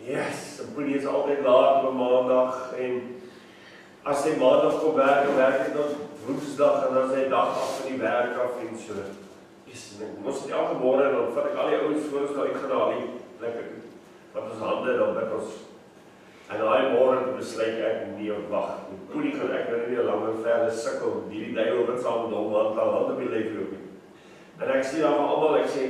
Yes, en Poenie is altyd laat op 'n maandag en as hy maandag kom werk, dan werk hy tot woensdag en dan is hy dag af van die werk af en so. Yes, en ons het elke môre dan vat ek al die ouens voor ons nou uitgehaal die lekker wat ons hande dan bid ons. En daai môre besluit ek nie op wag. Poenie gaan ek nou nie 'n langer verder sukkel met hierdie duiwel wat saam met hom want al hand op die lyf loop nie. En ek sê dan almal ek sê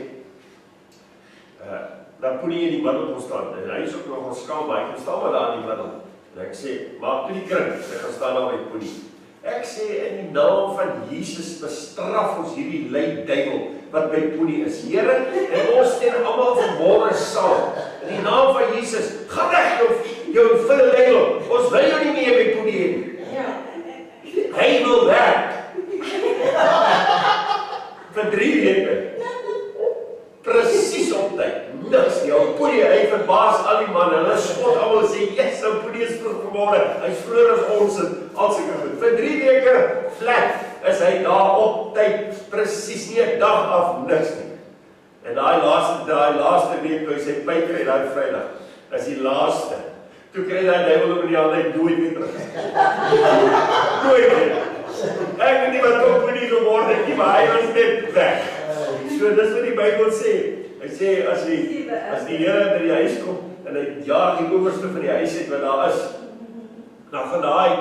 dat Poenie in die middel kon staan. En hy is ook nog skaam, maar hy kan staan maar daar in die middel. En ek sê, maak toe die kring, ek gaan staan daar by Poenie. Ek sê in die naam van Jesus bestraf ons hierdie lui duiwel wat by Poenie is. Here, en ons stem almal vanmôre saam. In die naam van Jesus, gaan weg jou vuil duiwel. Ons wil jou nie meer by Poenie hê nie. Hy wil werk. Vir 3 weke. Presies op tyd. Niks nie. Poenie, hy verbaas al die manne. Hulle spot almal en sê, yes, nou Poenie is vroeg vanmôre. Hy is vroeër as ons en al sulke goed. Vir 3 weke flat is hy daar op tyd. Presies nie 'n dag af, niks nie. En daai laaste week toe hy sy pyp kry daai Vrydag, is die laaste. Toe kry hy daai duiwel op in die hand, hy nooit weer terug. Nooit weer. Ek weet nie wat op Poenie geword het nie, maar hy was net weg. So dis wat die Bybel sê. Hy sê as die Here by die huis kom en hy jaag die owerste van die huis uit wat daar is, dan gaan daai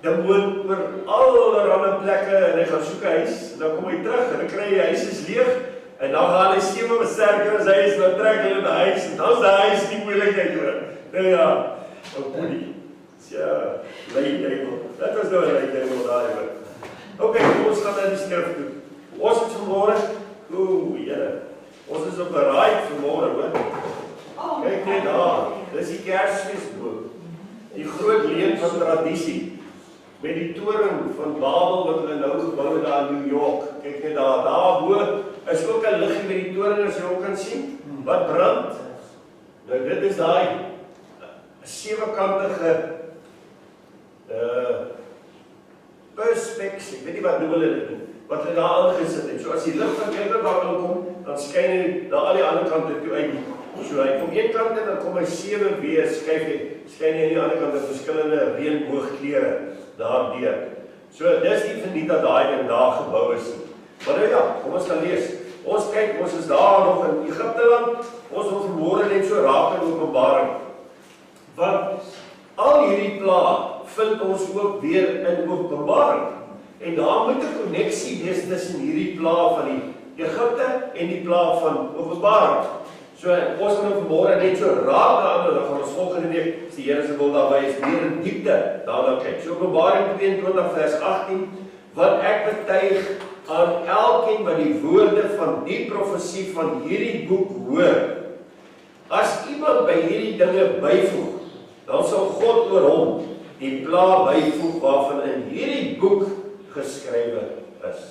demoon oor allerlei plekke en hy gaan soek 'n huis en dan kom hy terug en dan kry hy huis is leeg en dan gaan hy 7 sterker as hy is, dan trek hulle na huis en dan is daai huis die moeilikheid hoor. Nou ja, op Poenie. Ja, lei duiwel. Dit was nou 'n lei duiwel daai hoor. Okay, ons gaan na die skrif toe. Ons het vanmôre, Here. Ons is op 'n ride vanmôre, hoor. Kyk net daar. Dis die Kersfeesboek. Die groot leuen van tradisie. Met die toring van Babel wat hulle nou gebou het daar in New York. Kyk net daar. Daarbo is ook 'n liggie met die toring as jy ook kan sien. Wat brand? Nou dit is daai 7-kantige perspex, ek weet nie wat noem hulle dit nie. Wat hulle daar aangesit het. So as die lig van een kant kom, dan skyn hy na al die ander kante toe uit. So hy kom een kant en dan kom hy 7 weer skyn hy aan die ander kant in verskillende reënboogkleure daardeur. So dis nie verniet dat daai ding daar gebou is nie. Maar nou ja, kom ons gaan lees. Ons kyk, ons is daar nog in Egipte land. Ons wil vanmôre net so raak in Openbaring. Want al hierdie plae vind ons ook weer in Openbaring. En daar moet 'n koneksie wees tussen hierdie plae van die Egipte en die plae van Openbaring. So ons gaan nou vanmôre net so raak daaraan en dan gaan ons volgende week, as die Here se wil daarby is, meer in diepte daarna kyk. So Openbaring 22 vers 18, wat ek betuig aan elkeen wat die woorde van die profesie van hierdie boek hoor. As iemand by hierdie dinge byvoeg, dan sal God oor hom die plae byvoeg waarvan in hierdie boek geskrywe is.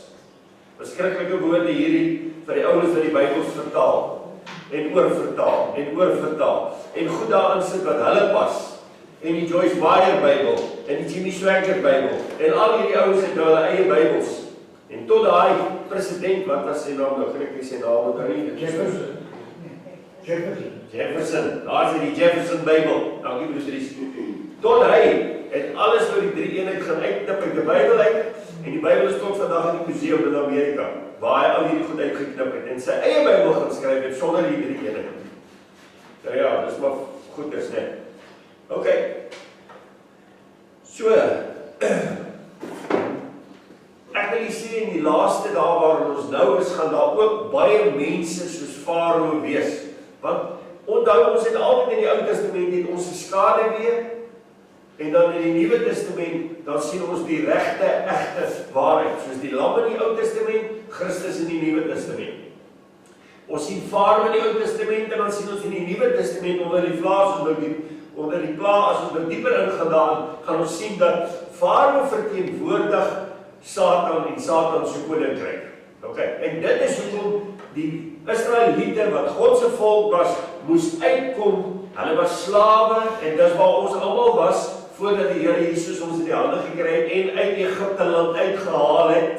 Verskriklike woorde hierdie vir die ouens wat die Bybels vertaal en oorvertaal en oorvertaal en goed daarin sit wat hulle pas. En die Joyce Meyer Bybel en die Jimmy Swaggart Bybel en al hierdie ouens het nou hulle eie Bybels. En tot daai president, wat was sy naam nou? Ek nie sy naam onthou nie. Jefferson. Daar is die Jefferson Bybel. Dankie Patrice. Tot hy het alles oor die drie eenheid gaan uitknip uit die Bybel uit. En die Bybel is tot vandag in die museum in Amerika, waar hy al hierdie goed uitgeknip het en sy eie Bybel gaan skryf het sonder die drie eenheid. Nou ja, dis maar goed is net. Okay. So ek wil sê in die laaste dae waarin ons nou is, gaan daar ook baie mense soos Farao wees. Want onthou ons het altyd in die Ou Testament het ons die skaduwee en dan in die Nuwe Testament dan sien ons die regte, egte waarheid. Soos die lam in die Ou Testament, Christus in die Nuwe Testament. Ons sien Farao in die Ou Testament en dan sien ons in die Nuwe Testament onder die plaas, as ons nou dieper ingaan daarin, gaan ons sien dat Farao verteenwoordig Satan en Satan se koninkryk. Okay, en dit is hoekom die Israeliete wat God se volk was, moes uitkom. Hulle was slawe en dis waar ons almal was voordat die Here Jesus ons in die hande gekry het en uit Egipte land uitgehaal het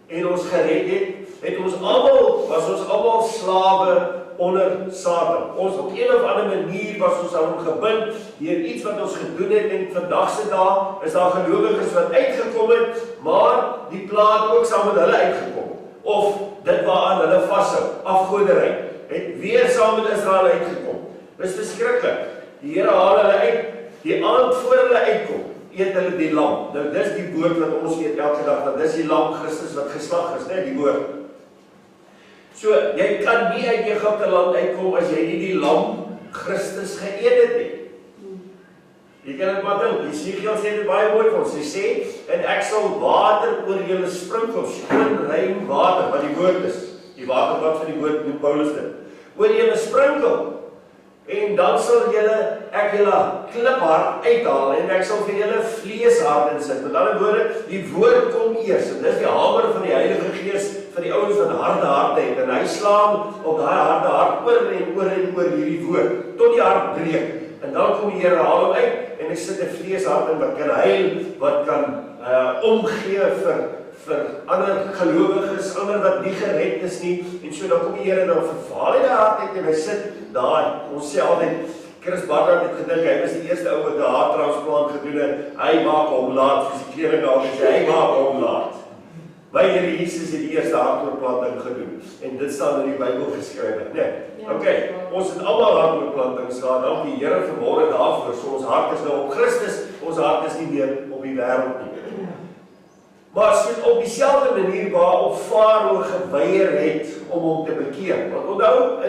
en ons gered het. Was ons almal slawe onder Satan. Ons op een of ander manier was ons aan hom gebind, deur iets wat ons gedoen het, en vandag se dae is daar gelowiges wat uitgekom het, maar die PLAE het ook saam met hulle uitgekom. Of dit waaraan hulle vashou, afgoderry, het weer saam met Israel uitgekom. Dis verskriklik. Die Here haal hulle uit, die aand voor hulle uitkom, eet hulle die lam. Nou dis die woord wat ons eet elke dag, want dis die lam Christus wat geslag is, né, die woord. So, jy kan nie uit Egipte land uitkom as jy nie die lam Christus geëet het nie. Jy kan dit maar dink, Jesegiel sê dit baie mooi vir ons, hy sê, en ek sal water oor julle sprinkel, skoon, rein water, wat die woord is, die water wat van die woord noem Paulus dit, oor julle sprinkel, en dan sal ek julle kliphart uithaal, en ek sal vir julle vleeshart insit. Met ander woorde, die woord kom eers, en dis die hamer van die Heilige Gees vir die ouens wat harde harte het, en hy slaan op daai harde hart oor en oor en oor hierdie woord, tot die hart breek, en dan kom die Here haal hom uit, en hy sit 'n vleeshart in wat kan heil, wat kan omgee vir ander gelowiges, ander wat nie gered is nie, en so dan kom die Here dan vervaal hy die hart uit, en hy sit daar, ons sê altyd, Chris Barnard het gedink, hy was die eerste ou wat 'n harttransplant gedoen het, hy maak hom laat, soos die klering daar gesê, hy maak hom laat. My Here Jesus het die eerste hartoortplanting gedoen, en dit staan in die Bybel geskrywe, né? Okay, ons het almal hartoortplantings gehad, dank die Here vanmôre daarvoor, so ons hart is nou op Christus, ons hart is nie meer op die wêreld nie. Maar so op dieselfde manier waarop Farao geweier het om hom te bekeer. Want onthou,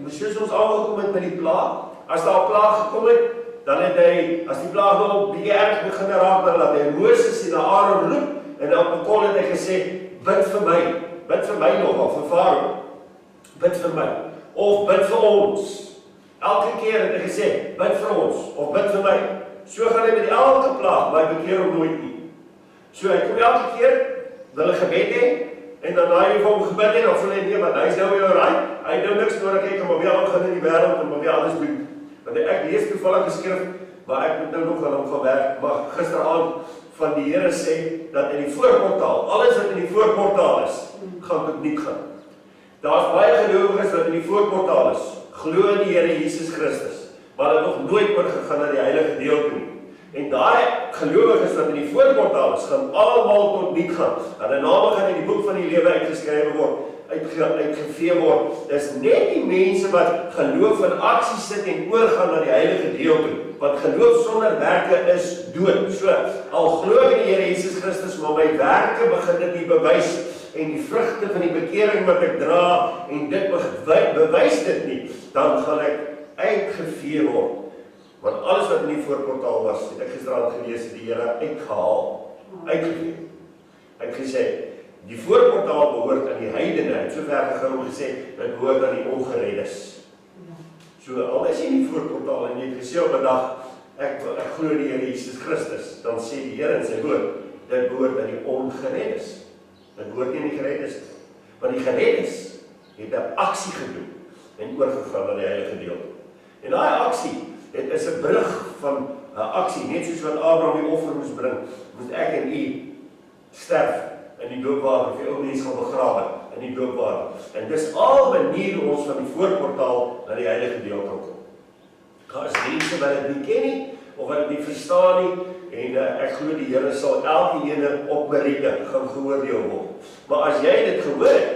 soos ons aangekom het met die PLAE, as daar 'n plaag gekom het, dan het hy, as die plaag nog bietjie erg begin raak, dan laat hy Moses en Aaron roep, en op 'n kol het hy gesê, bid vir my nog, of vir Farao, bid vir my, of bid vir ons. Elke keer het hy gesê, bid vir ons, of bid vir my. So gaan hy met elke plaag, maar hy bekeer hom nooit nie. So hy kom elke keer, wil 'n gebed hê, en dan naai hy vir hom gebid het, of voel hy nie, want hy is nou weer alright, hy het nou niks nodig, hy kan maar weer aangaan in die wêreld, en maar weer alles doen. Want ek lees toevallig 'n skrif, maar ek moet nou nog aan hom van werk, maar gisteraand van die Here sê, dat in die voorportaal, alles wat in die voorportaal is, gaan tot niet gaan. Daar's baie gelowiges wat in die voorportaal is, glo in die Here Jesus Christus, maar hulle nog nooit oorgegaan na die heilige deel toe. En daai gelowiges wat in die voorportaal is, gaan almal tot niet gaan. Hulle name gaan in die boek van die lewe uitgeskrywe word, uitgevee word. Dis net die mense wat geloof in aksie sit en oorgaan na die heilige deel toe. Want geloof sonder werke is dood. So, al glo ek in die Here Jesus Christus, maar my werke begin dit nie bewys, en die vrugte van die bekering wat ek dra, en dit bewys dit nie, dan gaan ek uitgevee word. Want alles wat in die voorportaal was, het ek gisterand gelees, die Here uitgehaal, uitgevee. Hy het gesê, die voorportaal behoort aan die heidene, het so ver gegaan om gesê, dit behoort aan die ongereddes. So, al is jy in die voorportaal, en jy het gesê op 'n dag, ek glo die Here Jesus Christus, dan sê die Here in sy woord, dit behoort aan die ongereddes. Dit behoort nie aan die gereddes, want die gereddes het 'n aksie gedoen, en oorgegaan na die heilige deel. En daai aksie, dit is 'n brug van 'n aksie, net soos wat Abraham die offer moes bring, moet ek en u sterf in die doopwater, vir ou mense gaan begrawe in die doopwater. En dis al manier ons van die voorportaal na die heilige deel kan kom. Daar is mense wat dit nie ken nie, of wat dit nie verstaan nie, en ek glo die Here sal elke ene op meriete gaan geoordeel word. Maar as jy dit gehoor het,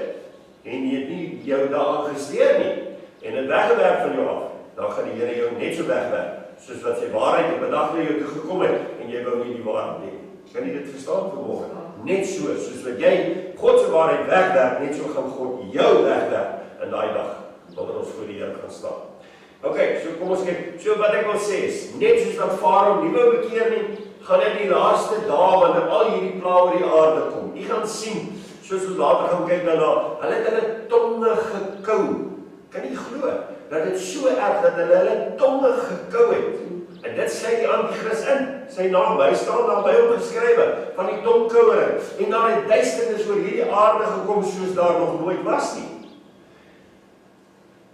en jy het nie jou daaraan gesteer nie, en dit weggewerk van jou af, dan gaan die Here jou net so wegwerk, soos wat sy waarheid op 'n dag na jou toe gekom het, en jy wou nie die waarheid hê. Kan jy dit verstaan vanmôre? Net so, soos wat jy God se waarheid wegwerk, net so gaan God jou wegwerk in daai dag, wanneer ons voor die Here gaan staan. Okay, so kom ons kyk, so wat ek wil sê is, net soos wat Farao nie wou bekeer nie, gaan dit die laaste dae, wanneer al hierdie plae oor die aarde kom. Jy gaan sien, soos ons later gaan kyk daarna, hulle het hulle tonge gekou. Kan jy glo? Dat dit so erg dat hulle tonge gekou het. En dit sluit die anti-kris in. Sy naam, hy staan daar by hom geskrywe, van die tongkouering. En daar het duisternis oor hierdie aarde gekom, soos daar nog nooit was nie.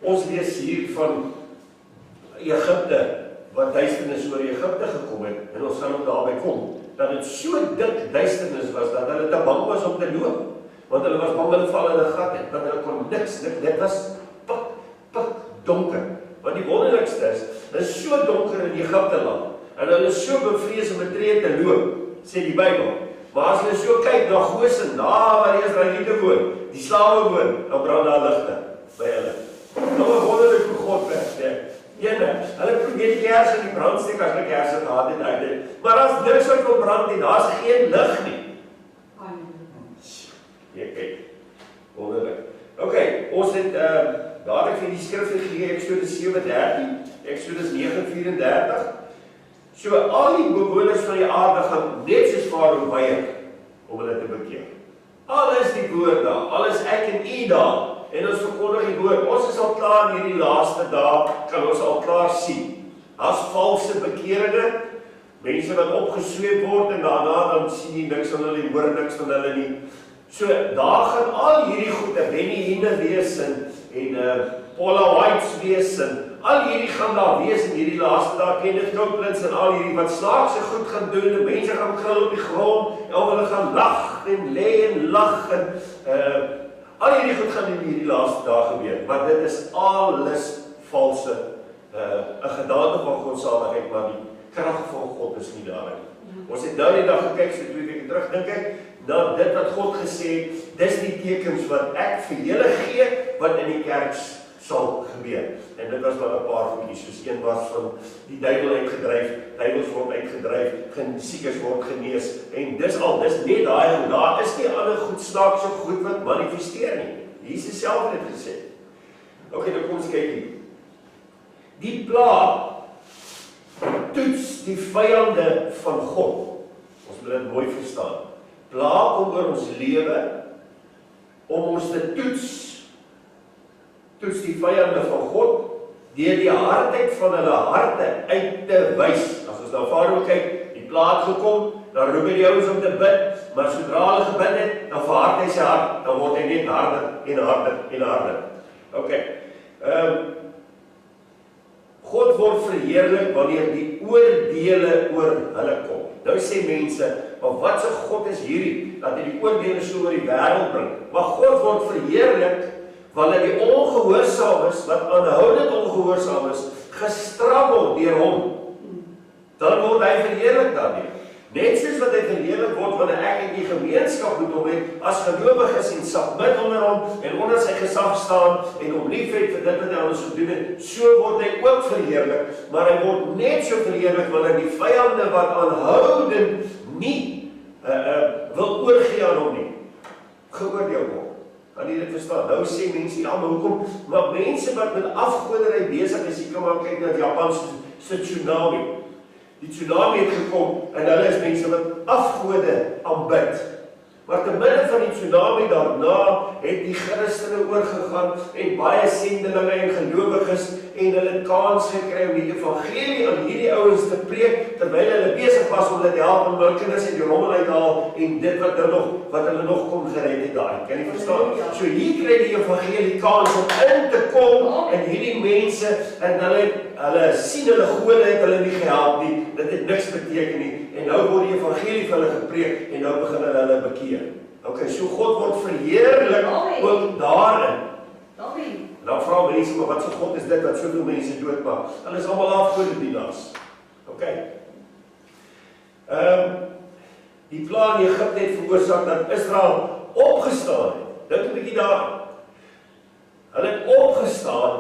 Ons lees hier van Egipte, wat duisternis oor Egipte gekom het, en ons gaan ook daarby kom, dat dit so dik duisternis was, dat hulle te bang was om te loop. Want hulle was bang hulle val in 'n gat het, want hulle kon niks, dit was pik, is so donker in Egipte land, en hulle is so bevrees om 'n tree te loop, sê die Bybel. Maar as hulle so kyk na Goshen, daar waar die Israeliete woon, die slawe woon, dan brand daar ligte by hulle. Nou 'n wonderlike hoe God werk, hulle probeer die kers in die brandsteek as hulle kerse gehad het uit. Maar as niks wat wil brand nie, daar's geen lig nie. Kyk, wonderlik. Ok, ons het dadelik vir die skrif gegee, Exodus 7:13, Exodus 9:34. So al die bewoners van die aarde gaan net soos Farao weier om hulle te bekeer. Alles die woord daar, alles ek en u daar, en ons verkondig die woord. Ons is al klaar in hierdie laaste dae, kan ons al klaar sien. As valse bekeringe, mense wat opgesweep word en daarna dan sien jy niks van hulle, hoor niks van hulle nie. So daar gaan al hierdie goede, Benny Hine wees en Paula Whites wees en al hierdie gaan daar wees in hierdie laaste dae, Kenneth Copelands en al hierdie wat snaakse goed gaan doen en mense gaan krul op die grond en hulle gaan lag en lê en lag en al hierdie goed gaan in hierdie laaste dae gebeur, maar dit is alles valse, 'n gedagte van godsaligheid, maar die krag van God is nie daarin. Ons het nou die dag gekyk, so 2 weke terug, dink ek, na dit wat God gesê het, dis die tekens wat ek vir julle gee, wat in die kerk sal gebeur. En dit was maar 'n paar goedjies, soos een was van die duiwel uitgedryf, duiwels word uitgedryf, siekes word genees, en dis net daai, en daar is nie ander goed snaakse goed wat manifesteer nie. Jesus self het dit gesê. Ok, nou kom ons kyk hier. Die PLAE toets die vyande van God. Ons moet dit mooi verstaan. PLAE kom oor ons lewe om ons te toets die vyande van God deur die hardheid van hulle harte uit te wys. As ons na Farao kyk, die PLAE het gekom, dan roep hy die ouens om te bid, maar sodra hulle gebid het, dan verhard hy sy hart, dan word hy net harder en harder en harder. Ok. God word verheerlik wanneer die oordele oor hulle kom. Nou sê mense, maar wat se God is hierdie, dat hy die oordele so oor die wêreld bring? Maar God word verheerlik wanneer die ongehoorsaam is, wat aanhoudend ongehoorsaam is, gestraf word deur hom. Dan word hy verheerlik daarmee. Net soos wat hy verheerlik word wanneer ek in die gemeenskap moet hom het, as gelowiges en submit onder hom en onder sy gesag staan en hom liefhet vir dit wat hy aan ons gedoen het, so word hy ook verheerlik, maar hy word net so verheerlik wanneer die vyande wat aanhoudend nie wil oorgee aan hom nie, geoordeel word. Kan jy dit verstaan? Nou sê mense, ja, maar hoekom? Maar mense wat met afgoderry besig is, jy kan maar kyk na die Japanse tsunami. Die tsunami het gekom, en hulle is mense wat afgode aanbid. Maar te midde van die tsunami daarna, het die Christene oorgegaan, en baie sendelinge en gelowiges, en hulle het kans gekry om die evangelie aan hierdie ouens te preek, terwyl hulle besig was om hulle te help om hulle kinders uit die rommel uithaal, en dit wat hulle nog kon gered het daai. Kan jy verstaan? So hier kry die evangelie kans om in te kom, en hierdie mense, en hulle sien hulle gode het hulle nie gehelp nie, dit het niks beteken nie, en nou word die evangelie vir hulle gepreek, en nou begin hulle bekeer. Ok, so God word verheerlik ook daarin. En dan vra mense, maar wat so God is dit wat soveel mense doodmaak? Hulle is allemaal afgodedienaars. Ok. Die PLAE in Egipte het veroorsaak dat Israel opgestaan het. Dink 'n bietjie daaraan. Hulle het opgestaan,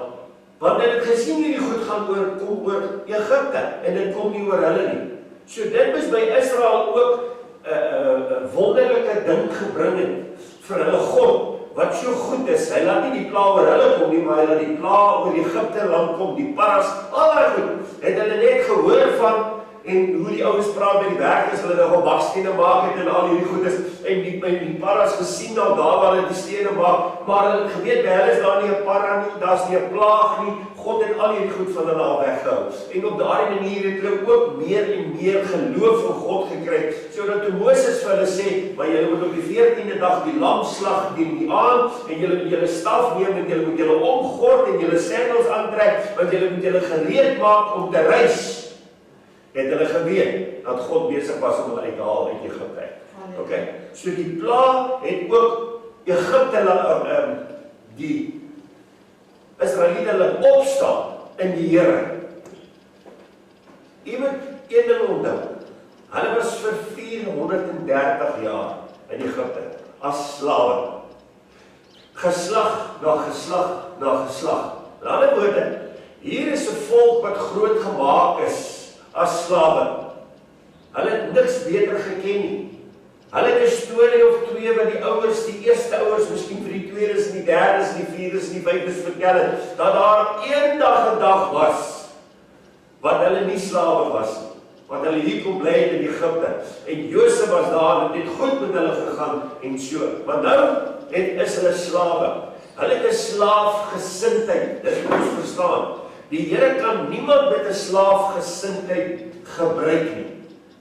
want hulle het gesien hierdie goed gaan kom oor Egipte, en dit kom nie oor hulle nie. So dit is by Israel ook 'n wonderlike ding gebring het vir hulle God, wat so goed is. Hy laat nie die PLAE oor hulle kom nie, maar hy laat die PLAE oor Egipte land kom, die paras, al daai goed. Het hulle net gehoor van, en hoe die ouens praat by die werkers, hulle nou bakstene maak het en al hierdie goedes, en die paras gesien daar waar hulle die stene maak, maar hulle het geweet, by hulle is daar nie 'n para nie, daar is nie 'n plaag nie, God het al hierdie goed van hulle al weggehou. En op daardie manier het hulle ook meer en meer geloof in God gekry, sodat toe Moses vir hulle sê, maar julle moet op die 14de dag die lam slag die aan, en julle moet julle staf neem, en julle moet julle omgord, en julle sandals aantrek, want julle moet julle gereed maak om te reis. Het hulle geweet dat God besig was om hulle uit te haal uit Egipte. Okay. So die PLAE het ook Egipte die Israeliete laat opstaan in die Here. Jy moet een ding onthou. Hulle was vir 430 jaar in Egipte as slawe. Geslag na geslag na geslag. In ander woorde, hier is 'n volk wat groot gemaak is as slawe. Hulle het niks beter geken nie. Hulle het 'n storie of twee wat die ouers, die eerste ouers, miskien vir die tweedes en die derdes en die vierdes en die vyfdes vertel het, dat daar eendag 'n dag was wat hulle nie slawe was nie, wat hulle hier kom bly in Egipte. En Josef was daar en het goed met hulle gegaan en so. Maar nou is hulle slawe. Hulle het 'n slaafgesindheid, dit moet ons verstaan. Die Here kan niemand met 'n slaafgesindheid gebruik nie.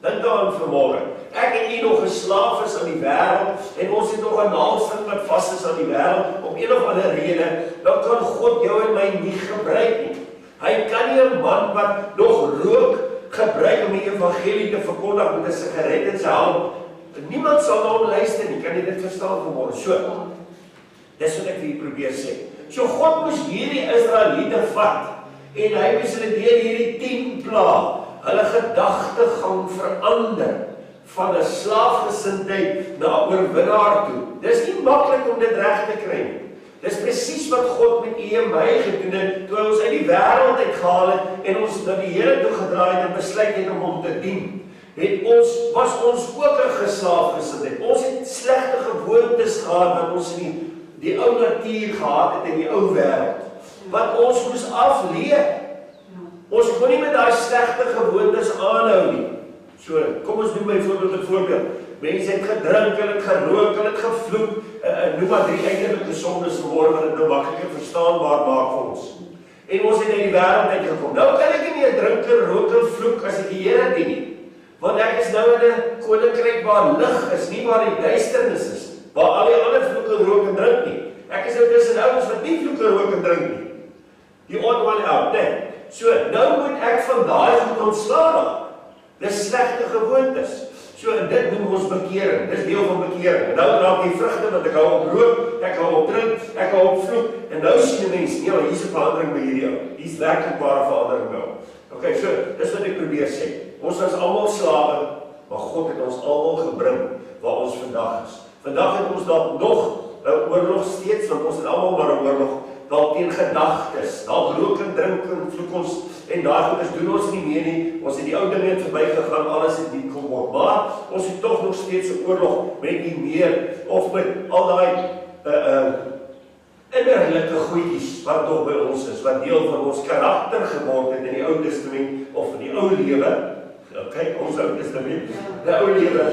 Dink daaraan vanmôre. Ek en u nog 'n slaaf is aan die wêreld en ons het nog 'n naaldstring wat vas is aan die wêreld om een of ander rede, dan kan God jou en my nie gebruik nie. Hy kan nie 'n man wat nog rook gebruik om die evangelie te verkondig met 'n sigaret in sy hand. Niemand sal na hom luister nie. Kan jy dit verstaan vanmôre? So. Dis wat ek vir julle probeer sê. So God moes hierdie Israeliete vat en hy moes hulle deur hierdie 10 plaae hulle gedagtegang verander van 'n slaafgesindheid na oorwinnaar toe. Dis nie maklik om dit reg te kry nie. Dis presies wat God met u en my gedoen het toe ons uit die wêreld uitgehaal het en ons na die Here toe gedraai het en besluit het om hom te dien. Was ons ook 'n geslaafgesindheid. Ons het slegte gewoontes gehad wat ons in die ou natuur gehad het in die ou wêreld. Wat ons moes afleer. Ons kon nie met daai slegte gewoontes aanhou nie. So, kom ons doen byvoorbeeld 'n voorbeeld. Mense het gedrink, hulle het gerook, hulle het gevloek. Noem maar 3 eindelike sondes vanmôre wat dit nou makliker verstaanbaar maak vir ons. En ons het uit die wêreld uitgekom. Nou kan ek nie 'n drinker, roker, vloek as ek die Here dien nie. Want ek is nou in 'n koninkryk waar lig is, nie waar die duisternis is, waar al die ander vloek, rook en drink nie. Ek is nou tussen ouens wat nie vloek, rook en drink nie. Die odd one out, nee. So, nou moet ek van daai goed ontslae raak. Dis slegte gewoontes. So, en dit noem ons bekering. Dis deel van bekering. En nou raak die vrugte, want ek hou op rook, ek hou op drink, ek hou op vloek. En nou sien die mens, nee, hier is 'n verandering by hierdie ou. Hier's werklikbare verandering nou. Okay, so, dis wat ek probeer sê. Ons is almal slawe, maar God het ons almal gebring waar ons vandag is. Vandag het ons dalk nog 'n oorlog steeds, want ons het almal maar 'n oorlog. Dalk teen gedagtes, dalk rook en drink en vloek ons, en daai goeders doen ons nie meer nie, ons het die ou dinge verbygegaan, alles het nie kom word, maar ons het tog nog steeds 'n oorlog met die meer, of met al daai innerlike goedjies wat nog by ons is, wat deel van ons karakter geword het in die Ou Testament, of in die ou lewe, okay, ons Ou Testament, die ou lewe,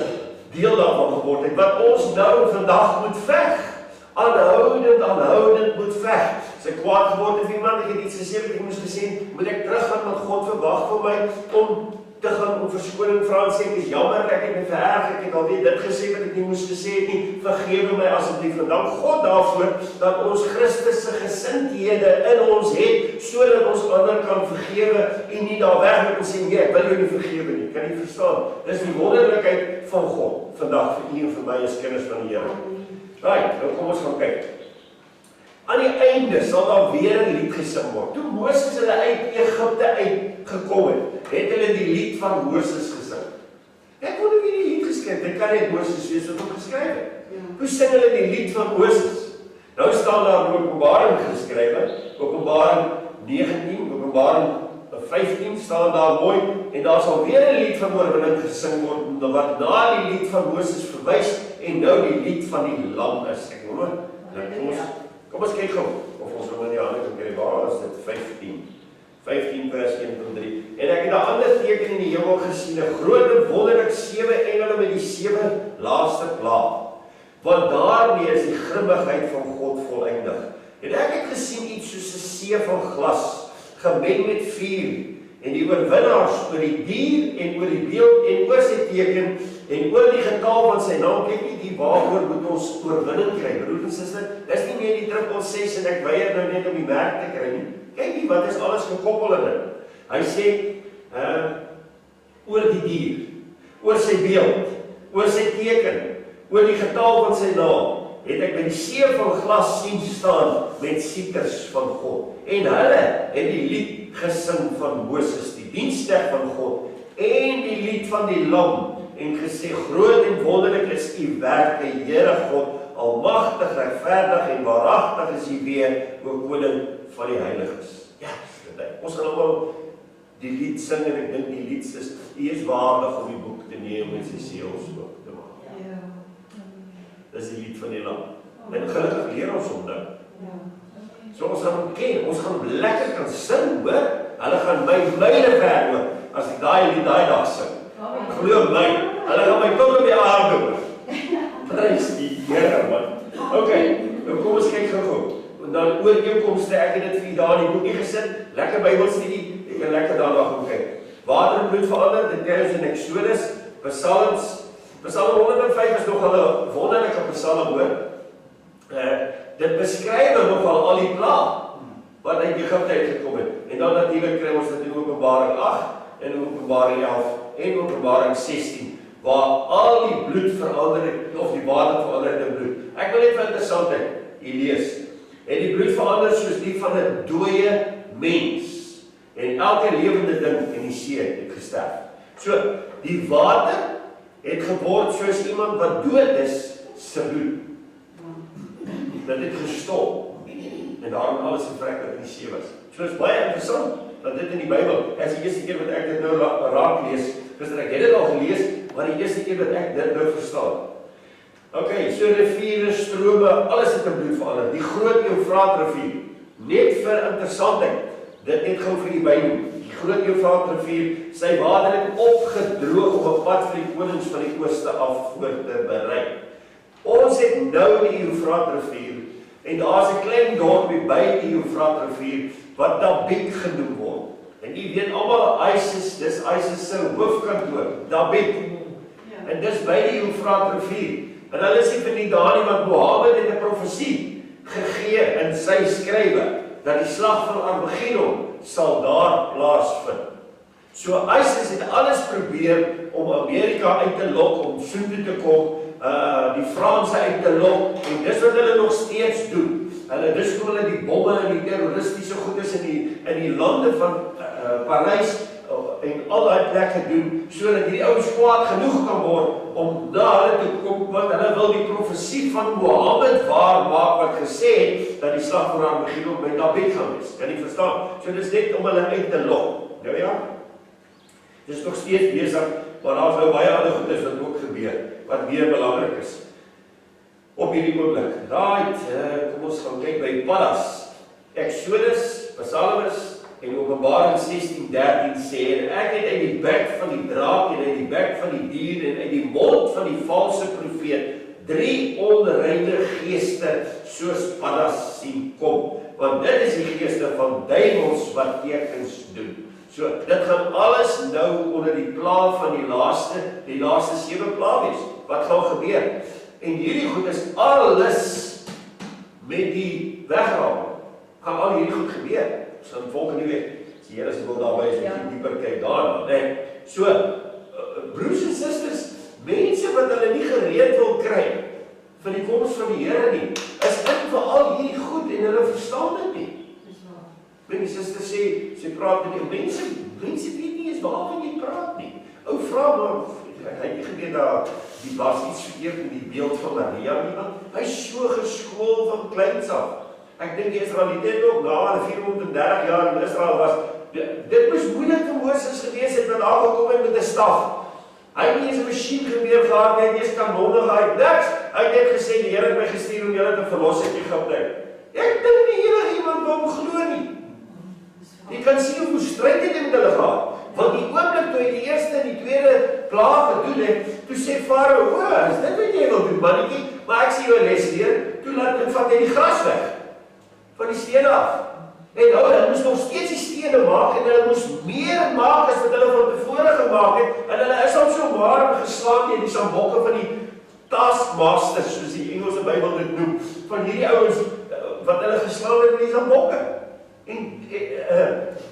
deel daarvan geword het, wat ons nou vandag moet veg, aanhoudend moet veg. As ek kwaad geword het, iemand ek het iets gesê wat ek moes gesê, moet ek teruggaan, want God verwag van my om te gaan om verskoning vra en sê, ek is jammer, ek het my vererg, ek het alweer dit gesê wat ek nie moes gesê het nie, vergewe my asseblief, en dank God daarvoor, dat ons Christus se gesindhede in ons het, sodat ons ander kan vergewe, en nie daar weg met ons sê, nee, ek wil jou nie vergewe nie, kan jy verstaan? Dis die wonderlikheid van God, vandag vir u en vir my as kinders van die Here. Right, nou kom ons gaan kyk. Aan die einde sal daar weer 'n lied gesing word. Toe Moses hulle uit Egipte uitgekom het hulle die lied van Moses gesing. Ek wonder wie die lied geskryf het. Dit kan net Moses wees wat hom geskryf het. Hoe sing hulle die lied van Moses? Nou staan daar in Openbaring geskrywe, Openbaring 19, Openbaring 15 staan daar mooi, en daar sal weer 'n lied van oorwinning gesing word, wat na die lied van Moses verwys, en nou die lied van die lam is. Ek hoor, kom ons kyk gou, of ons nou in die hande kan kry, waar is dit? 15 vers 1 tot 3. En ek het 'n ander teken in die hemel gesien, 'n groot en wonderlik 7 engele met die 7 laaste plaag, want daarmee is die grimmigheid van God volëindig. En ek het gesien iets soos 'n see van glas, gemeng met vuur, en die oorwinnaars oor die dier en oor die beeld en oor sy teken en oor die getal van sy naam. Kyk nie, die waaroor moet ons oorwinning kry, broer en suster, dis nie meer die 666 en ek weier nou net om die werk te kry nie. Kyk nie, wat is alles gekoppel in dit. Hy sê, oor die dier, oor sy beeld, oor sy teken, oor die getal van sy naam, het ek by die see van glas sien staan met sieters van God. En hulle het die lied gesing van Moses, die diensknegt van God, van die lam en gesê, groot en wonderlik is u werke, Here God, almagtig, regverdig en waaragtig is u weer, o koning van die heiliges. Ja, ons gaan allemaal die lied sing en ek dink die lied is, u is waardig om die boek te neem en sy seels oop te maak. Ja. Dis die lied van die lam. En gelukkig leer ons om nou. So ons gaan hom ken, ons gaan lekker kan sing, hoor. Hulle gaan my myle ver hoor, as ek die dag sing. Glo my, hulle gaan my tot op die aarde hoor. Prys die Here, man. Ok, nou kom ons kyk gou. En dan ooreenkomste, ek het dit vir daar in die boekie gesit, lekker Bybelstudie, ek kan lekker daarna gaan kyk. Water en bloed verander, dit kry ons in Exodus, Psalm 105 is nogal 'n wonderlike psalm hoor. Dit beskryf nogal al die PLAE wat uit Egipte uitgekom het. En dan natuurlik kry ons dit in Openbaring 8 en Openbaring 11 en Openbaring 16 waar al die bloed verander het of die water verander het in bloed. Ek wil net vir interessantheid hier lees. En die bloed verander soos die van 'n dooie mens. En elke lewende ding in die see het gesterf. So die water het geword soos iemand wat dood is se bloed. Dat dit gestop en daarom alles vervrek wat in die see was. So is baie interessant dat dit in die Bybel, as die eerste keer wat ek dit nou raak lees, gister ek het dit al gelees, maar die eerste keer wat ek dit nou verstaan. Ok, so riviere, strome, alles het in bloed verander. Die groot Eufraat rivier, net vir interessantheid, dit net gou vir die Bybel. Die groot Eufraat rivier, sy water het opgedroog op 'n pad vir die konings van die ooste af voor te bereik. Ons het nou die Eufraat rivier en daar is 'n klein dorpie by die Eufraat rivier wat Dabiek genoem word. En jy weet almal ISIS, dis ISIS se hoofkantoor, Dabiek. En dis by die Eufraat rivier. En hulle sê vir die daar nie, want Mohammed het 'n profesie gegee in sy skrywe dat die slag van Armageddon sal daar plaasvind. So ISIS het alles probeer om Amerika uit te lok, om soontoe te kom, die Franse uit te lok, en dis wat hulle nog steeds doen. Dis hoe hulle die bomme en die terroristiese goedes in die lande van Parys en al die plekke doen, sodat hierdie ouens kwaad genoeg kan word om na hulle te kom, want hulle wil die profesie van Mohammed waarmaak wat gesê het dat die slag van Armageddon by Dabiek gaan wees. Kan jy verstaan? So dis net om hulle uit te lok. Nou ja, dis nog steeds besig, maar daar is nou baie ander goedes wat ook gebeur, wat meer belangrik is. Op hierdie oomblik, kom ons gaan kyk by Paddas, Exodus, Psalms en Openbaring 16:13 sê, en ek het uit die bek van die draak en uit die bek van die dier en uit die mond van die valse profeet 3 onreine geeste soos Paddas sien kom, want dit is die geeste van duivels wat tekens doen. So, dit gaan alles nou onder die PLAE van die laaste 7 PLAE wees. Wat gaan gebeur? En hierdie goed is alles met die wegraming. Gaan al hierdie goed gebeur. So, volgende week, as die Here se wil daarby is, moet jy dieper kyk daarna, né? So, broers en susters, mense wat hulle nie gereed wil kry vir die koms van die Here nie, is in vir al hierdie goed en hulle verstaan dit nie. My suster sê, sy praat met die mense weet nie eens waarvan jy praat nie. Ou vra maar, hy het nie geweet dat die was iets verkeerd in die beeld van Maria nie, want hy is so geskool van kleins af. Ek dink die Israeliete ook na hulle 430 jaar in Israel was, dit moes moeilik vir Moses gewees het wat daar gekom het met 'n staf. Hy het nie eens 'n masjien geweer gehad, hy het nie eens kanonne gehad, niks. Hy het net gesê die Here het my gestuur om julle te verlos uit Egipte. Ek dink nie iemand wou hom glo nie. Jy kan sien hoe stryd het met hulle gehad. Want die oomblik toe hy die eerste en die tweede PLAE gedoen het, toe sê Farao, is dit wat jy wil doen, mannetjie? Maar ek sê jou 'n les leer, toe vat hy die gras weg van die stene af. En nou, hulle moes nog steeds die stene maak en hulle moes meer maak as wat hulle van tevore gemaak het. En hulle is al so warm geslaan teen die sambokke van die taskmasters, soos die Engelse Bybel dit noem, van hierdie ouens wat hulle geslaan het in die sambokke. En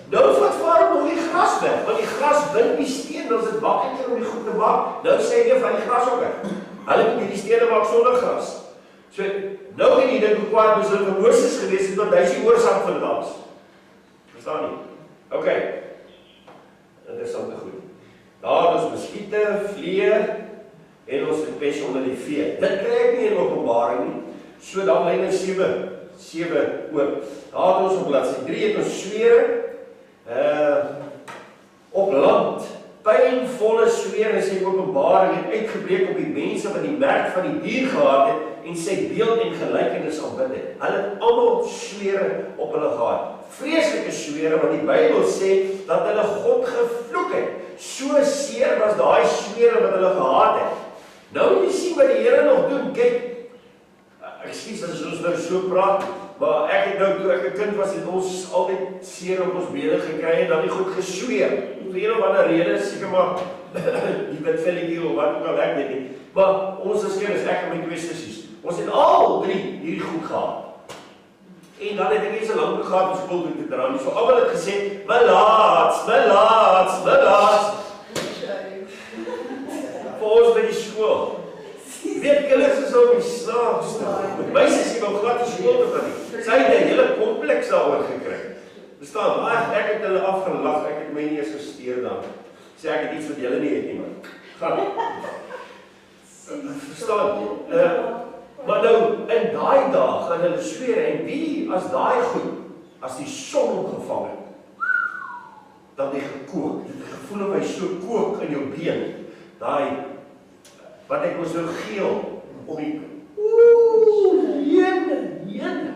nou vat Farao nog die gras weg, want die gras bind die steen, as dit makliker om die goed te maak, nou sê jy van die gras ook weg. Hulle moet die stene maak sonder gras. So, nou kan jy dink hoe kwaad moes hulle vir Moses gewees het, want hy is die oorsaak van dit alles. Verstaan nie? Ok, interessante goed. Daar ons muskiete, vliee en ons het pes onder die vee. Dit kry ek nie in Openbaring nie. So dan lê nou 7 oop. Daar het ons op bladsy 3 het ons swere op land. Pynvolle swere sê Openbaring het uitgebreek op die mense wat die merk van die dier gehad het en sy beeld en gelykenis aanbid het. Hulle het almal swere op hulle gehad. Vreeslike swere, want die Bybel sê dat hulle God gevloek het. So seer was daai swere wat hulle gehad het. Nou jy sien wat die Here nog doen. Kyk, ekskuus as ons nou so praat, maar ek het nou toe ek 'n kind was, het ons altyd seer op ons bene gekry en dan die goed gesweer. Vir een of ander rede, seker maar die bitvelletjie of wat ook al ek weet nie. Maar ons as kinders, ek en my 2 sissies, ons het al 3 hierdie goed gehad. En dan het ek nie so lank gehad om skool toe te dra nie. So almal het gesê, "Melaats." Vir ons by die skool. Weet kinders is op die snaaks. My sussie wou glad die skool toe gaan nie. Sy het 'n hele kompleks daaroor gekry. Verstaan, ek het hulle afgelag, ek het my nie eens gesteer dan. Sê ek het iets wat julle nie het nie, man. Gaan. Verstaan, maar nou, in daai dag gaan hulle swere, en wie as daai goed, as die son opgevang het, dan het hy gekook, het gevoel of hy so kook in jou been, daai, wat ek was nou geel, om die, jene.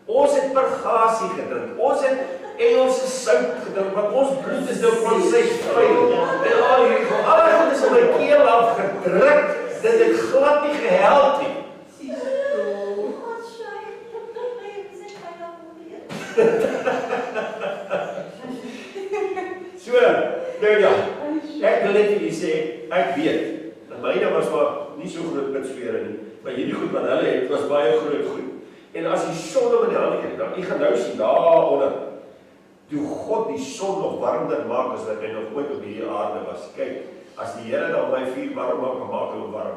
Ons het pergasie gedrink, ons het Engelse sout gedrink, want ons bloed is nou van sy vuil, en al hierdie goed is in my keel afgedruk, dit het glad nie gehelp nie. So, nou ja, ek wil net vir julle sê, ek weet, myne was maar nie so groot pitsvere nie, maar hierdie goed wat hulle het, was baie groot goed. En as die son om in die hande kijk, dan jy gaan nou sien, daaronder, toe God die son nog warmer maak, as wat hy nog ooit op die aarde was. Kyk, as die Here dan my vuur warm maak, dan maak hy hom warm.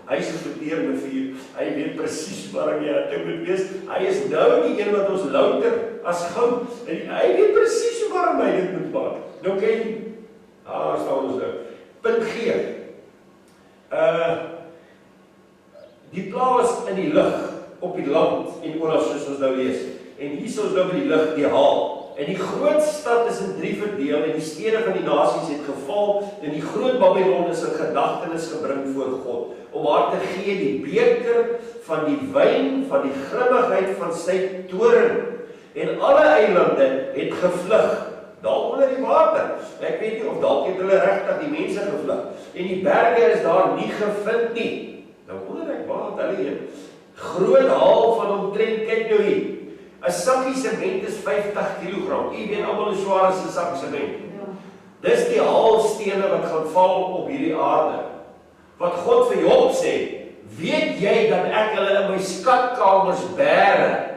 Hy is 'n verterende vuur, hy weet presies waar hy moet wees. Hy is nou die een wat ons louter as goud, en hy weet presies hoe warm hy dit moet maak. Nou kyk, staan ons nou. Punt G. Die PLAE is in die lug, op die land, en oral soos ons nou lees. En hier is ons nou by die lug, die haal. En die groot stad is in 3 verdeel, en die stede van die nasies het geval, en die groot Babylon is in gedagtenis gebring voor God, om haar te gee die beker van die wyn, van die grimmigheid van sy toorn. En alle eilande het gevlug, dalk onder die water. Ek weet nie of dalk het hulle regtig die mense gevlug. En die berge is daar nie gevind nie. Nou onder ek waar hulle heen. Groot haal van omtrent, kyk nou hier. 'n sakkie sement is 50 kg. U weet almal hoe swaar is 'n sakkie sement. Dis die haalstene wat gaan val op hierdie aarde. Wat God vir Job sê, weet jy dat ek hulle in my skatkamers bære?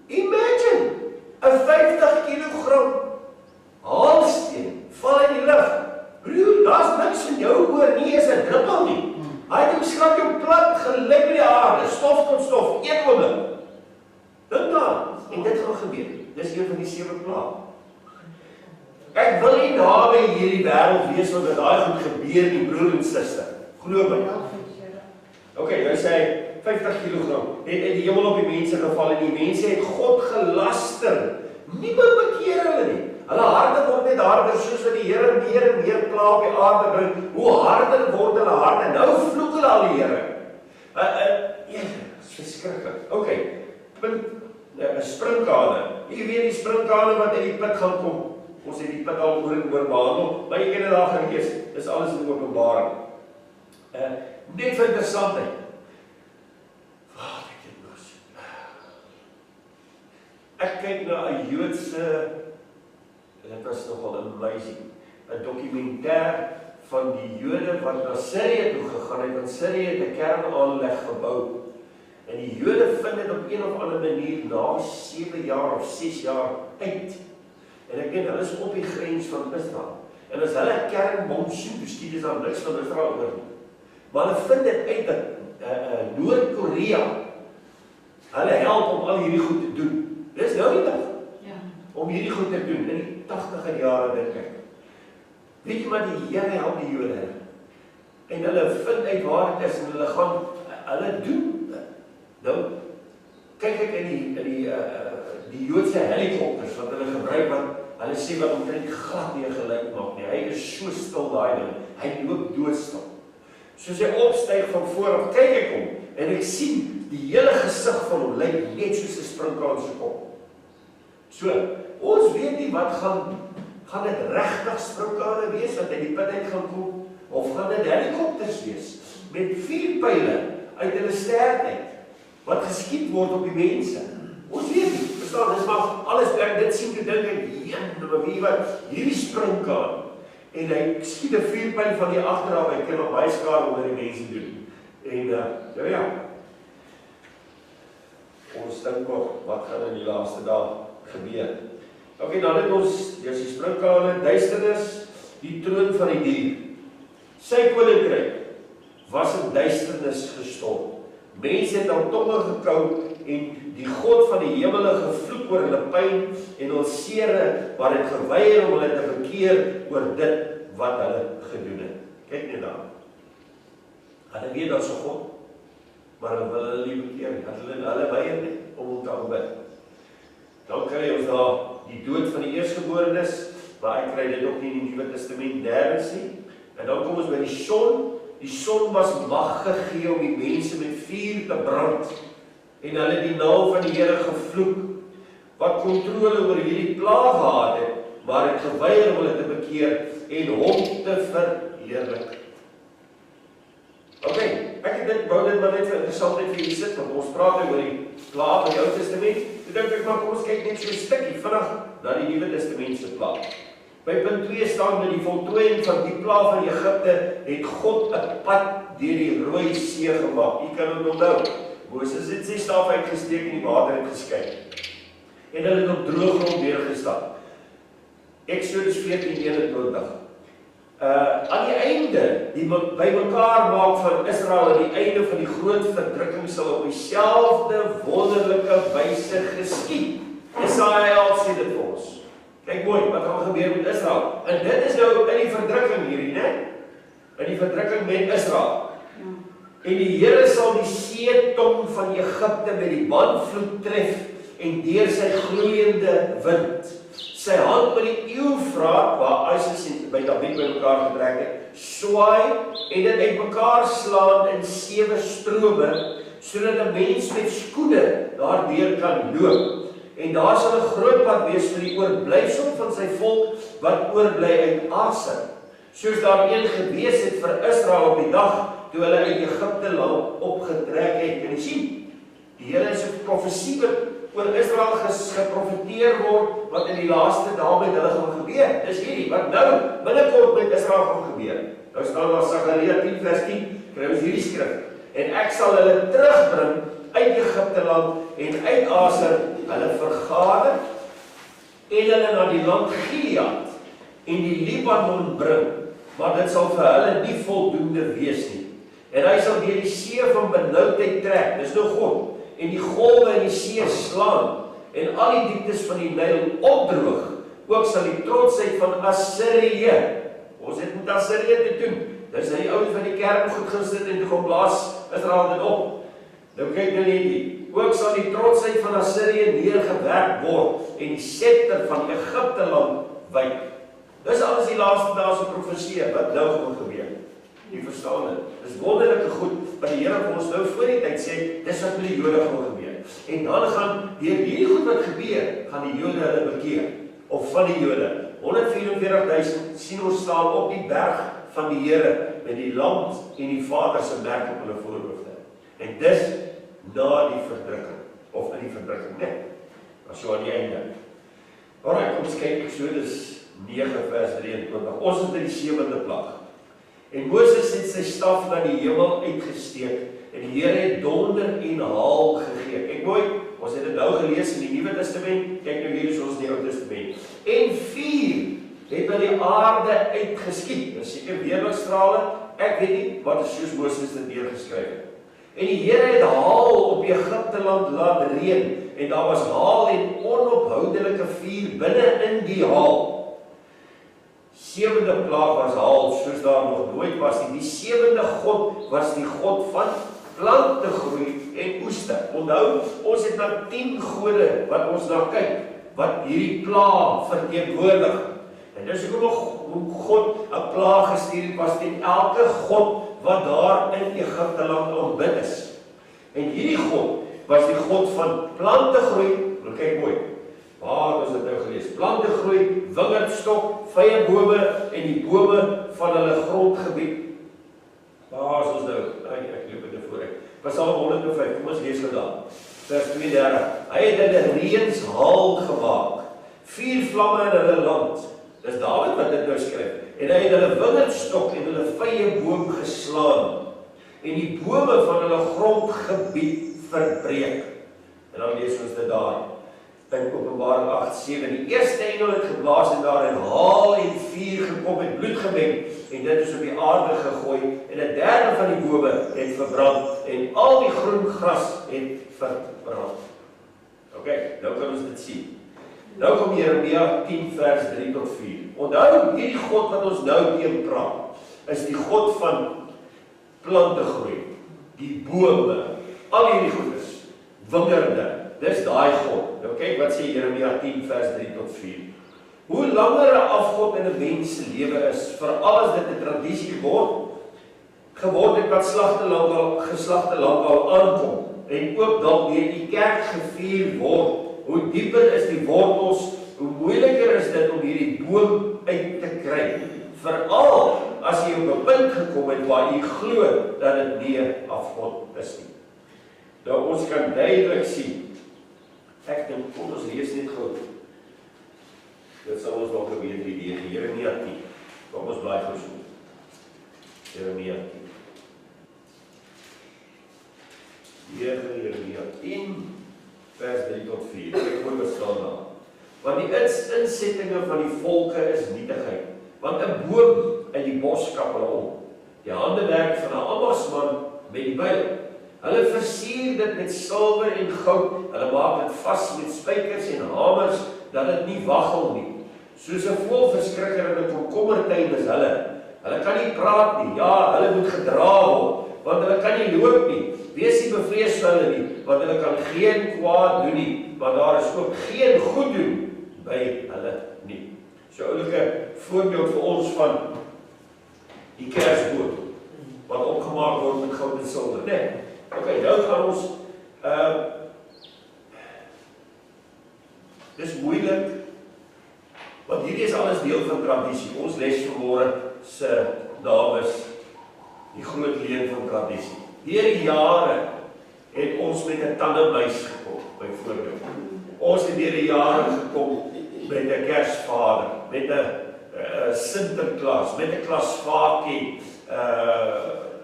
Imagine, 'n 50 kg haalsteen val in die lug. Broer, daar's niks van jou oor nie, is 'n druppel nie. Hy het omskrap jou plat, gelyk met die aarde, stof tot stof, een oomblik. Dink daar, en dit gaan gebeur. Dis een van die 7 PLAE. Ek wil nie naby hierdie wêreld wees wat daai goed gebeur nie, broer en suster. Glo my. Okay, nou sê hy 50 kg het uit die hemel op die mense geval en die mense het God gelaster. Niemand bekeer hulle nie. Hulle harte word net harder, soos wat die Here meer en meer PLAE op die aarde bring. Hoe harder word hulle harte? Nou vloek hulle al die Here. Is verskriklik. Okay, punt, 'n sprinkane. Jy weet die sprinkane wat uit die put gaan kom. Ons het die put al oor en oor behandel, maar jy kan dit daar gaan lees. Dis alles in Openbaring. Net vir interessantheid. Ek kyk na 'n Joodse, dit was nogal amazing, 'n dokumentêr van die Jode wat na Sirië toe gegaan het, want Sirië het 'n kernaanleg gebou. En die Jode vind dit op een of ander manier na 7 jaar of 6 jaar uit. En ek dink hulle is op die grens van Israel. En as hulle 'n kernbom soek, beskiet is daar niks van Israel oor nie. Maar hulle vind dit uit dat Noord-Korea hulle help om al hierdie goed te doen. Dis nou die dag. om hierdie goed te doen, in die 80er jare dink ek. Weet jy wat, die Here help die Jode, en hulle vind uit waar dit is, en hulle gaan, hulle doen, nou, kyk ek in die Joodse helikopters, wat hulle gebruik, wat hulle sê wat omtrent glad nie gelyk maak nie, hy is so stil daai ding, hy loop doodstil. Soos hy opstyg van voor af, kyk ek om, en ek sien, die hele gesig van hom lyk net soos 'n sprinkaan se kop. So, ons weet nie wat gaan dit regtig sprinkane wees, wat uit die put uit gaan kom, of gaan dit helikopters wees, met 4 pyle uit hulle stert uit, wat geskiet word op die mense. Ons weet nie, verstaan, dis maar alles, ek dit sien te dink ek, maar wie wat, hierdie sprinkaan, en hy skiet 'n vuurpyl van die agteraf, hy kan nog baie skade onder die mense doen. En, ja, ons dink nog, wat gaan in die laaste dag gebeur? Ok, dan het ons, die sprinkane, duisternis, die troon van die dier. Sy koninkryk was in duisternis gestort. Mense het aan tonge gekou, en die God van die hemele gevloek oor hulle pyn en hul sere, maar het geweier om hulle te bekeer oor dit wat hulle gedoen het. Kyk net daar. Hulle weet dat so God, maar hulle wil hulle nie bekeer nie. Hulle weier nie om hom te aanbid. Dan kry ons daar die dood van die eerstgeborenes, maar ek kry dit ook nie in die Nuwe Testament nêrens nie. En dan kom ons by die son. Die son was mag gegee om die mense met vuur te brand. En hulle het die naam van die Here gevloek, wat kontrole oor hierdie plaag gehad het, maar het geweier om hulle te bekeer en hom te verheerlik. Ok, ek wou dit maar net vir interessantheid vir julle sit, want ons praat oor die plaag van die Ou Testament. Ek dink maar kom ons kyk net so 'n stukkie vinnig na die Nuwe Testament se plaag. By punt 2 staan met die voltooiing van die plaag van Egipte het God 'n pad deur die Rooi See gemaak. Jy kan dit onthou. Moses het sy staf uitgesteek en die water het geskei. En hulle het op droë grond weer gestap. Eksodus 14:21. Aan die einde, die bymekaar maak van Israel aan die einde van die groot verdrukking sal op dieselfde wonderlike wyse geskied. Jesaja sê dit vir ons. Kyk mooi, wat gaan gebeur met Israel? En dit is nou in die verdrukking hierdie, né? In die verdrukking met Israel. En die Here sal die seetong van Egipte met die bandvloed tref en deur sy gloeiende wind. Sy hand met die Eufraat, waar Isis en by David by mekaar getrek het, swaai en dit uitmekaar slaan in 7 strome, sodat 'n mens met skoene daardeur kan loop. En daar sal 'n groot pad wees vir die oorblyfsel van sy volk wat oorbly uit Aser, soos daar een gewees het vir Israel op die dag toe hulle uit Egipte land opgetrek het. Kan jy sien? Die Here is 'n profesie wat oor Israel geprofeteer word, wat in die laaste dae met hulle gaan gebeur. Dis hierdie, wat nou binnekort met Israel gaan gebeur. Nou staan daar Sagaria 10 vers 10, kry ons hierdie skrif. En ek sal hulle terugbring uit Egipte land en uit Aser, hulle vergader, en hulle na die land Gilead en die Libanon bring, maar dit sal vir hulle nie voldoende wees nie. En hy sal deur die see van benoudheid trek, dis nou God, en die golwe in die see slaan, en al die dieptes van die Nyl opdroog, ook sal die trotsheid van Assirië, ons het met Assirië te doen, dis die ouens van die kerk goed gesit en toe gaan blaas Israel dit op. Nou kyk nou hierdie, ook sal die trotsheid van Assirië neergewerk word, en die scepter van Egipte land wyk. Dis alles die laaste dae se profesie, wat nou gaan gebeur. Jy verstaan dit. Dis wonderlike goed, wat die Here vir ons nou voor die tyd sê, dis wat met die Jode gaan gebeur. En dan gaan, deur hierdie goed wat gebeur, gaan die Jode hulle bekeer. Of van die Jode. 144.000 sien ons staan op die berg van die Here, met die land en die Vader se merk op hulle voorhoofde. En dis na die verdrukking, of in die verdrukking, net. Maar so aan die einde. Alright, kom ons kyk, Eksodus 9 vers 23. Ons is in die 7de plaag. En Moses het sy staf na die hemel uitgesteek, en die Here het donder en haal gegee. Kyk mooi, ons het dit nou gelees in die Nuwe Testament, kyk nou hier is ons in die Ou Testament. En vuur het na die aarde uitgeskiet. Dis seker weerligstrale, ek weet nie wat is soos Moses dit neergeskryf het. En die Here het haal op Egipte land laat reën, en daar was haal en onophoudelike vuur binne in die haal. 7de plaag was haal, soos daar nog nooit was nie. Die 7de God was die God van plantegroei en oeste. Onthou, ons het na 10 gode wat ons na kyk, wat hierdie plaag verteenwoordig. En dis hoe God 'n plaag gestuur het, was teen elke God wat daar in Egipte land aanbid is. En hierdie God was die God van plantegroei. Nou kyk mooi. Waar ons dit nou gelees? Plantegroei, wingerdstok, vyebome en die bome van hulle grondgebied. Waar is ons nou? Ek loop dit vooruit. Psalm 105, kom ons lees vandag. Vers 32. Hy het hulle reënshaal gemaak. 4 vlamme in hulle land. Dis Dawid wat dit nou skryf. En hy het hulle wingerdstok en hulle vyeboom geslaan. En die bome van hulle grondgebied verbreek. En dan lees ons dit daar. In Openbaring 8:7. Die eerste engel het geblaas en daar 'n haal en vuur gekom en bloed gemeng en dit is op die aarde gegooi en 'n derde van die bome het verbrand en al die groen gras het verbrand. OK, nou kan ons dit sien. Nou kom Jeremia 10 vers 3 tot 4. Onthou, hierdie God wat ons nou teen praat, is die God van plantegroei, die bome, al hierdie goedes, wingerde. Dis daai God. Nou kyk wat sê Jeremia 10 vers 3 tot 4. Hoe langer 'n afgod in 'n mens se lewe is, veral as dit 'n tradisie geword het wat geslagte lank al aankom en ook dalk deur die kerk gevier word, hoe dieper is die wortels, hoe moeiliker is dit om hierdie boom uit te kry. Veral as jy op 'n punt gekom het waar jy glo dat dit nie 'n afgod is nie. Nou ons kan duidelik sien. Ek dink, kom ons lees net gou. Dit sal ons nog 'n beter idee gee. Jeremia 10. Kom ons bly gou so. Jeremia 10. Jeremia 10 vers 3 tot 4. Ek moet bestaan daar. Want die insettinge van die volke is nietigheid. Want 'n boom in die bos kap hulle om. Die handewerk van 'n ambasman met die byl. Hulle versier dit met silwer en goud. Hulle maak dit vas met spykers en hamers dat dit nie waggel nie. Soos 'n voëlverskrikker in 'n komkommertuin is hulle. Hulle kan nie praat nie. Ja, hulle moet gedra word, want hulle kan nie loop nie. Wees nie bevrees vir hulle nie, want hulle kan geen kwaad doen nie, want daar is ook geen goed doen by hulle nie. So 'n oulike voorbeeld vir ons van die kersboom wat opgemaak word met goud en silwer, né? OK, nou gaan ons dis moeilik, want hierdie is alles deel van tradisie. Ons les vanmôre se dames die groot leen van tradisie. Deur die jare het ons met 'n tandebuis gekom, byvoorbeeld. Ons het deur die jare gekom met 'n Kersvader, met 'n Sinterklaas, met 'n klasvaartjie.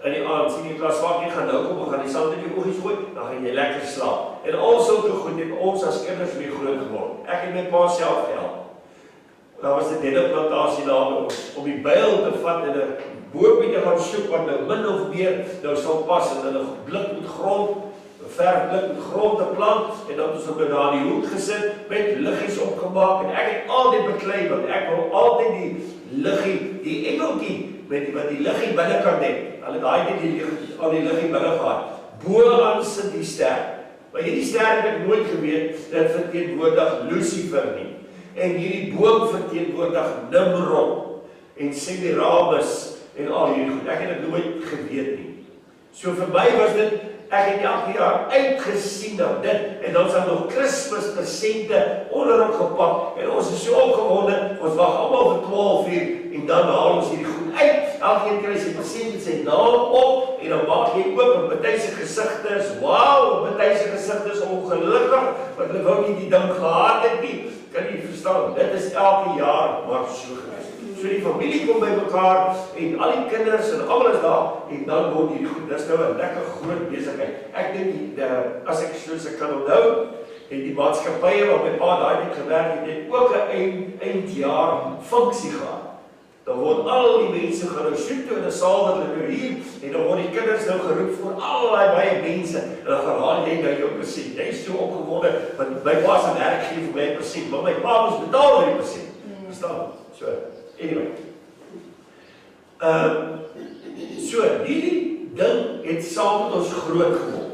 In die aand sien die klasvaartjie gaan nou kom, gaan die sand in die oogies gooi, dan gaan jy lekker slaap. En al sulke goed het ons as kinders mee groot geword. Ek het my pa self gehelp. Daar was 'n denneplantasie daar by ons, om die byl te vat en 'n boompie te gaan soek wat nou min of meer nou sal pas en hulle blik met grond, verfblik met grond te plant en dan ons het daar in die hoek gesit met liggies opgemaak en ek het altyd beklei want ek wil altyd die liggie, die engeltjie met wat die liggie binnekant het. Hulle daai net al die liggie binne gehad. Bo aan sit die ster. Maar hierdie ster het ek nooit geweet dit verteenwoordig Lucifer nie. En hierdie boom verteenwoordig Nimrod en Semiramis en al hierdie goed. Ek het dit nooit geweet nie. So vir my was dit, ek het elke jaar uitgesien na dit en dan sal nog Kersfees presente onderop gepak en ons is so opgewonde, ons wag almal vir 12 uur en dan haal ons hierdie goed uit. Elkeen kry sy present met sy naam op en dan maak jy oop en party se gesigte is wow, en party se gesigte is ongelukkig want hulle wou nie die ding gehad het nie. Kan jy verstaan? Dit is elke jaar maar so gewees. So die familie kom by mekaar en al die kinders en almal is daar en dan word hierdie goed. Dis nou 'n lekker groot besigheid. Ek dink as ek soos ek kan onthou, en die maatskappye waar my pa daai net gewerk het, het ook 'n eindjaar funksie gehad. Dan word al die mense gaan nou soek toe in 'n saal wat hulle nou hier, en dan word die kinders nou geroep voor allerlei baie mense, en dan verhaal jy nou jou persent. Jy is so opgewonde, want my pa se werk gee vir my persent, maar my pa moes betaal vir die persent. Verstaan? So, anyway. So, hierdie ding het saam met ons groot geword.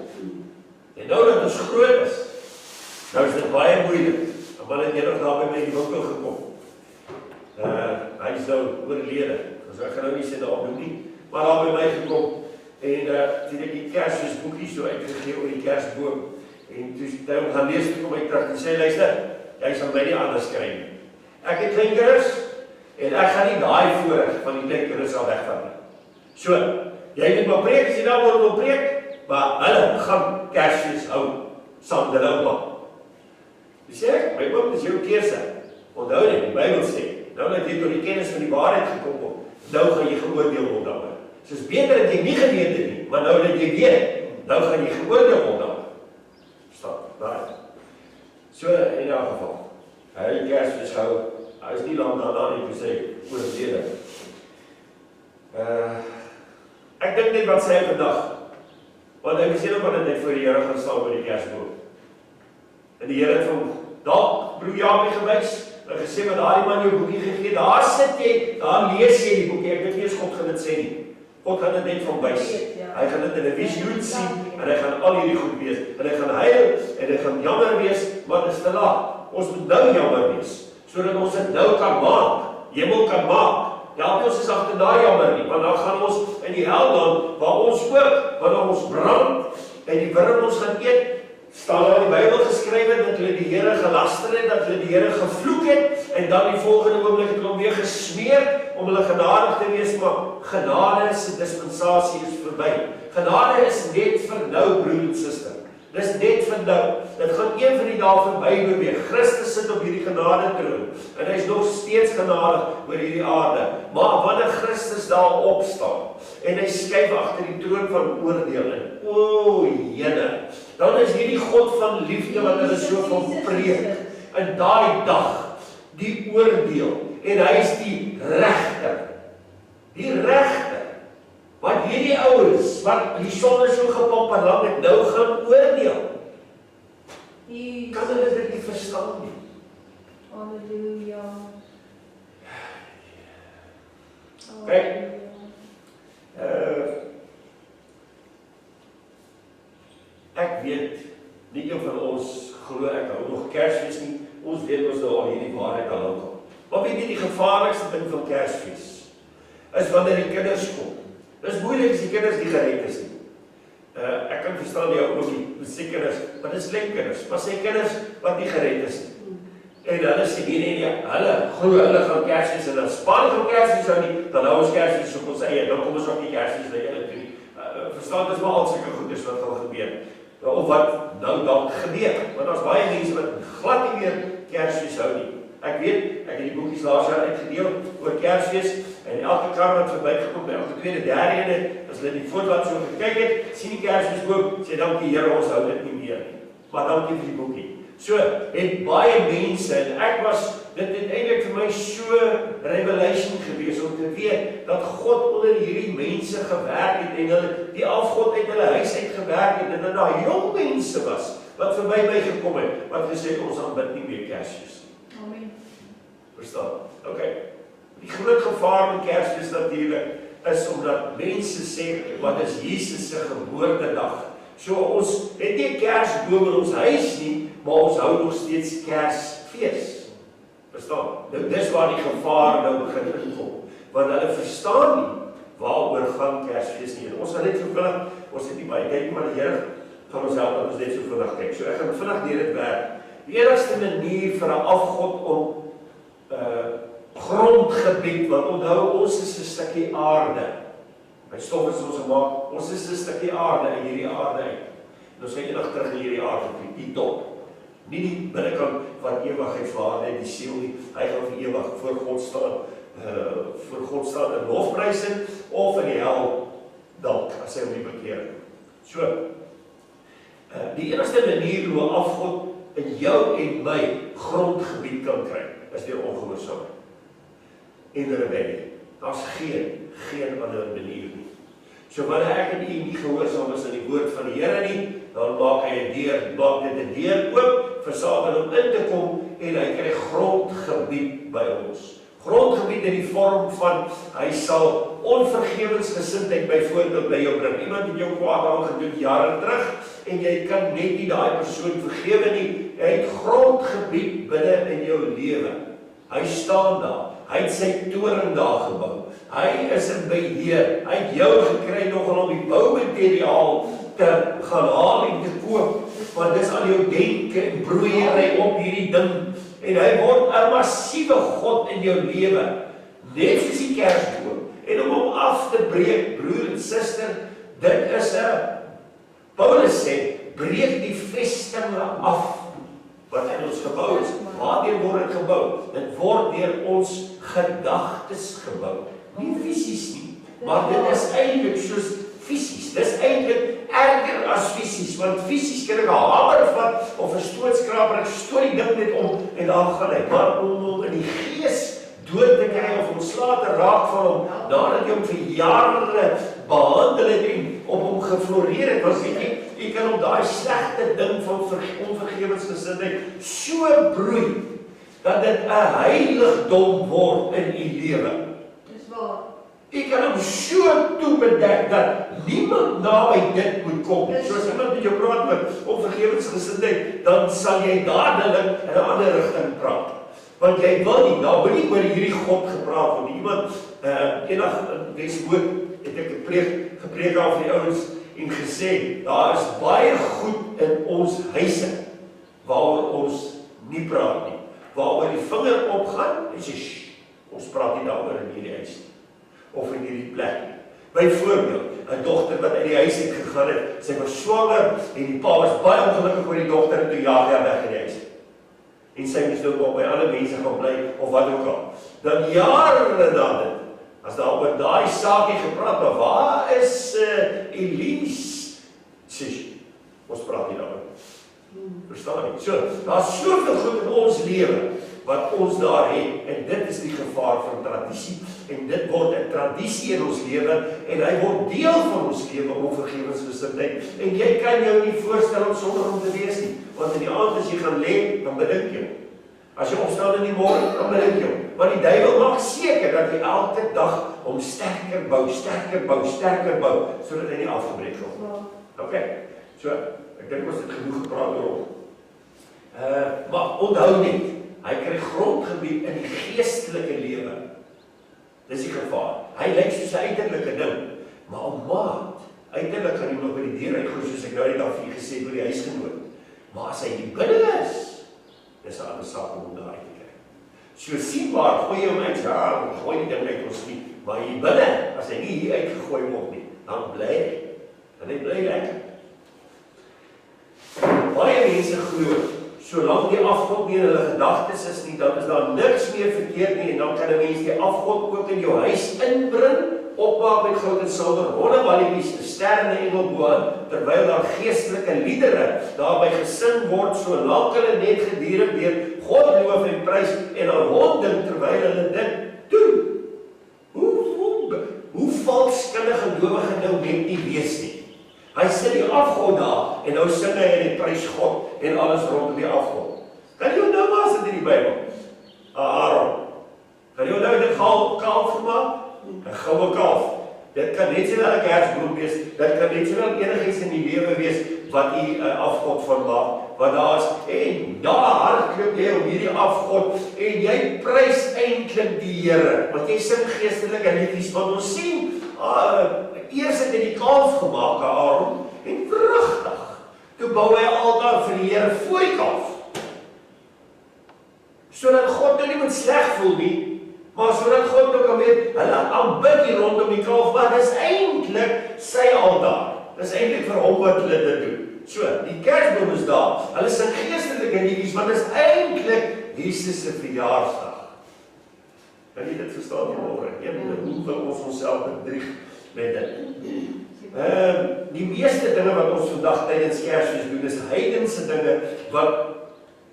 En nou dat ons groot is, nou is dit baie moeilik. 'n Man het eendag daar by my in die winkel gekom. Hy is nou oorlede, so ek gaan nou nie sê daar doen nie, maar daar by my gekom, en toe het ek die Kersfeesboekie so uitgegee oor die Kersboom, en toe het hy hom gaan lees, toe kom hy terug en sê, luister, jy sal my nie anders kry nie. Ek het kleinkinders, en ek gaan nie daai voorreg van die kleinkinders al wegvat nie. So, jy moet maar preek, as jy nou wil preek, maar hulle gaan Kersfees hou, saam met hulle ouma. Dis sê ek, my oom, dis jou keuse. Onthou net, die Bybel sê, nou dat jy tot die kennis van die waarheid gekom word, nou gaan jy geoordeel word daaroor. So is beter dat jy nie geweet het nie, maar nou dat jy weet, nou gaan jy geoordeel word daaroor. Verstaan, daar. So, in elk geval, hy het Kersfees gehou, hy is nie lang daarna nie, toe sê, oorlede. Ek dink net wat sê hy vandag, want hy was helemaal net voor die Here gaan staan by die Kersboom. En die Here het van, dalk, broer Jaapie gewys, en gesê, wat daar die man jou boekie gegee, daar sit jy, daar lees jy die boekie, ek weet nie eens God gaan dit sê nie. God gaan dit net van wys. Hy gaan dit in 'n visioen sien, en hy gaan al hierdie goed wees, en hy gaan huil, en hy gaan jammer wees, maar dit is te laat. Ons moet nou jammer wees, sodat ons dit nou kan maak, hemel kan maak. Ja, ons is agterna jammer nie, want dan gaan ons in die hel land, waar ons ook, waar ons brand, en die wurm ons gaan eet, staan daar in die Bybel geskrywe, dat hulle die Here gelaster het, dat hulle die Here gevloek het, en dan die volgende oomblik het hulle weer gesmeer, om hulle genadig te wees, maar genade se dispensasie is verby. Genade is net vir nou, broer en suster. Dis net vir nou. Dit gaan een van die dae verby beweeg. Christus sit op hierdie genade troon, en hy is nog steeds genadig oor hierdie aarde. Maar wanneer Christus daar opstaan, en hy skuif agter die troon van oordeel in, o Here, dan is hierdie God van liefde wat hulle so van preek, in daai dag, die oordeel, en hy is die regter. Die regter. Wat hierdie ouens, wat die son is so gepomp en lang het, nou gaan oordeel. Kan hulle dit nie verstaan nie? Halleluja. Kyk, ek weet, nie een van ons glo ek hou nog Kersfees nie, ons weet ons nou al hierdie waarheid al lang al. Maar weet jy, die gevaarlikste ding van Kersfees, is wanneer die kinders kom. Dit is moeilik as die kinders nie gered is nie. Ek kan verstaan die ou ookie, sy kinders, maar dit is klein kinders, maar sy kinders wat nie gered is nie. En hulle sê, nee, hulle glo, hulle gaan Kersfees, en as span van Kersfees hou nie, dan hou ons Kersfees op ons eie, dan kom ons ook nie Kersfees by hulle toe nie. Verstaan, dit is maar al sulke goeders wat al gebeur, of wat nou dalk gebeur, want daar is baie mense wat glad nie meer Kersfees hou nie. Ek weet, ek het die boekies laas jaar uitgedeel oor Kersfees, en elke kar wat verbygekom, by elke tweede, derde ene, as hulle die foto wat so gekyk het, sien die Kersfeesboom, sê dankie Here, ons hou dit nie meer nie. Maar dankie vir die boekie. So, het baie mense, en ek was, dit het eintlik vir my so revelation gewees, om te weet, dat God onder hierdie mense gewerk het, en hulle, die afgod uit hulle huis uitgewerk het, en dat daar jong mense was, wat verby my gekom het, wat gesê het, ons aanbid nie meer Kersfees. Amen. Verstaan? Ok. Die groot gevaar met Kersfees natuurlijk is omdat mense sê, wat is Jesus se geboortedag? So ons het nie Kersboom in ons huis nie, maar ons hou nog steeds Kersfees. Verstaan? Nou dis waar die gevaar nou begin inkom. Want hulle verstaan nie waaroor gaan Kersfees nie. En ons gaan net so vinnig, ons het nie baie kyk, maar die Here gaan ons help dat ons net so vinnig kyk. So ek gaan vinnig deur dit werk. Die enigste manier vir 'n afgod om grondgebied, want onthou, ons is 'n stukkie aarde. By stof is ons gemaak, ons is 'n stukkie aarde in hierdie aarde uit. En ons gaan eendag terug in hierdie aarde, die top. Nie die binnekant van ewigheidswaarde en die siel nie. Hy gaan vir ewig voor God staan in lofprysing of in die hel dalk as hy hom nie bekeer. So, die enigste manier hoe 'n afgod in jou en my grondgebied kan kry, is deur ongehoorsaamheid en rebellie. Daar's geen ander manier nie. So wanneer ek en u nie gehoorsaam is aan die woord van die Here nie, dan maak hy maak dit 'n deur oop vir Satan om in te kom en hy kry grondgebied by ons. Grondgebied in die vorm van, hy sal onvergewensgesindheid byvoorbeeld by jou bring. Iemand het jou kwaad aangedoen jare terug, en jy kan net nie daai persoon vergewe nie. Hy het grondgebied binne in jou lewe. Hy staan daar, hy het sy toren daar gebou. Hy is in beheer, hy het jou gekry nogal om die boumateriaal te gaan haal en te koop, want dis al jou denke en broeiery op hierdie ding. En hy word 'n massiewe God in jou lewe, net soos die kersboom. En om hom af te breek, broer en suster, dit is 'n, Paulus sê, breek die vestinge af, wat in ons gebou is. Waardeur word dit gebou? Dit word deur ons gedagtes gebou. Nie fisies nie, maar dit is eintlik soos fisies. Dis eintlik erger as fisies, want fisies kan ek 'n hamer vat of 'n stootskraper, ek stoot die ding net om en dan gaan hy. Maar om hom in die gees dood te kry of ontslae te raak van hom, nadat jy hom vir jare behandel het en op hom gefloreer het, was jy kan op daai slegte ding van onvergewensgesindheid so broei, dat dit 'n heiligdom word in u lewe. Dis waar. Jy kan hom so toebedek dat niemand naby dit moet kom. Soos iemand met jou praat met onvergewensgesindheid, dan sal jy dadelik in 'n ander rigting praat. Want jy wil nie, nou wil nie oor hierdie God gepraat word. Iemand, eendag in Wesmoed, het ek gepreek aan vir die ouens en gesê, daar is baie goed in ons huise, waaroor ons nie praat nie. Waaroor die vinger opgaan, en sê, ons praat nie daaroor in hierdie huis nie. Of in hierdie plek nie. Byvoorbeeld, 'n dogter wat uit die huis het gegaan het, sy was swanger en die pa was baie ongelukkig oor die dogter en toe jaag hy weg in die huis. En sy moes nou op by ander mense gaan bly of wat ook al. Dan jare na dit, as daar oor daai saakie gepraat word, waar is Elise? Sê, ons praat nie daaroor. Verstaan nie? So, daar's soveel goed in ons lewe wat ons daar het, en dit is die gevaar van tradisie, en dit word 'n tradisie in ons lewe, en hy word deel van ons lewe, onvergewensgesindheid, en jy kan jou nie voorstel om sonder hom te wees nie, want in die aand as jy gaan lê, dan bedink jy. As jy opstaan in die môre, dan bedink jy. Want die duiwel maak seker dat jy elke dag om sterker bou, sodat hy nie afgebreek word. Okay, so, ek dink ons het genoeg gepraat oor hom. Maar onthou net, hy kry grondgebied in die geestelike lewe. Dis die gevaar. Hy lyk soos 'n uiterlike ding, maar om maat, uiterlik kan hy nog by die deur uitgooi, soos ek nou net daar vir u gesê oor die huisgenoot. Maar as hy die binne is, dis 'n ander saak om daar uit te kry. So sienbaar, gooi jy hom uit, ja, gooi die ding uit ons nie, maar hier binne, as hy nie hier uitgegooi word nie, dan bly hy. En hy bly lekker. Baie mense glo, solank die afgod nie in hulle gedagtes is nie, dan is daar niks meer verkeerd nie, en dan kan 'n mens die afgod ook in jou huis inbring, opmaak met goud en silwer, rolleballetjies, 'n ster en 'n engel bo, terwyl daar geestelike liedere daarby gesing word, solank hulle net gedurig deur God loof en prys, en aan hom dink terwyl hulle dit doen. Hoe valskundig gelowige nou net nie wees nie. Hy sit die afgod daar, en nou sing hy en hy prys God, en alles rondom die afgod. Kan jy onthou waar sit in die Bybel? Aaron. Kan jy onthou dit kalf gemaak? 'n goue kalf. Dit kan net sowel 'n kersboom wees, dit kan net sowel enigiets in die lewe wees, wat jy 'n afgod van maak, wat daar is, en daar hardloop jy om hierdie afgod, en jy prys eintlik die Here, want jy sing geestelike liedjies, want ons sien, eers het hy die kalf gemaak, Aaron, en pragtig, toe bou hy 'n altaar vir die Here voor die kalf, sodat God nou nie moet sleg voel nie, maar sodat God nou kan weet, hulle aanbid hier rondom die kalf, maar dis eintlik sy altaar, dis eintlik vir hom wat hulle dit doen. So, die kersboom is daar, hulle sing geestelike liedjies, maar dis eintlik Jesus se verjaarsdag. Kan jy dit verstaan vanmôre? Hoe wil ons onsself bedrieg met dit? Die meeste dinge wat ons vandag tydens Kersfees doen, is heidense dinge wat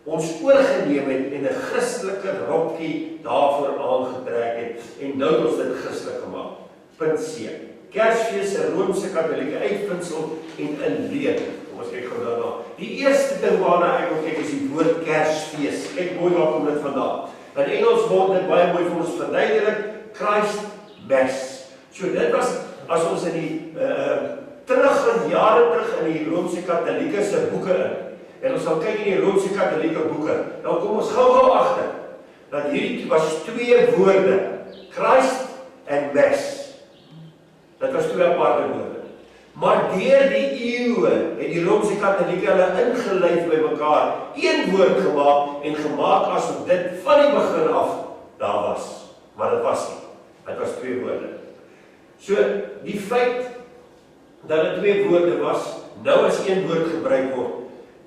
ons oorgeneem het en 'n Christelike rokkie daarvoor aangetrek het en nou het ons dit Christelik gemaak. Punt C. Kersfees se Romeinse Katolieke uitvinding en inleer. Kom ons kyk gou daarna. Die eerste ding waarna ek wil kyk is die woord Kersfees. Kyk mooi waar kom dit vandaan. In Engels word dit baie mooi vir ons verduidelik, Christmas. So dit was as ons in die jare terug in die Romeinse Katolieke se boeke in. En ons sal kyk in die Romeinse Katolieke boeke. Dan kom ons gou agter dat hierdie was twee woorde, Christ en Mass. Dit was twee aparte woorde. Maar deur die eeue het die Romeinse Katolieke hulle ingelyf by mekaar, een woord gemaak en gemaak asof dit van die begin af daar was. Maar dit was nie. Dit was twee woorde. So die feit dat dit twee woorde was, nou as een woord gebruik word.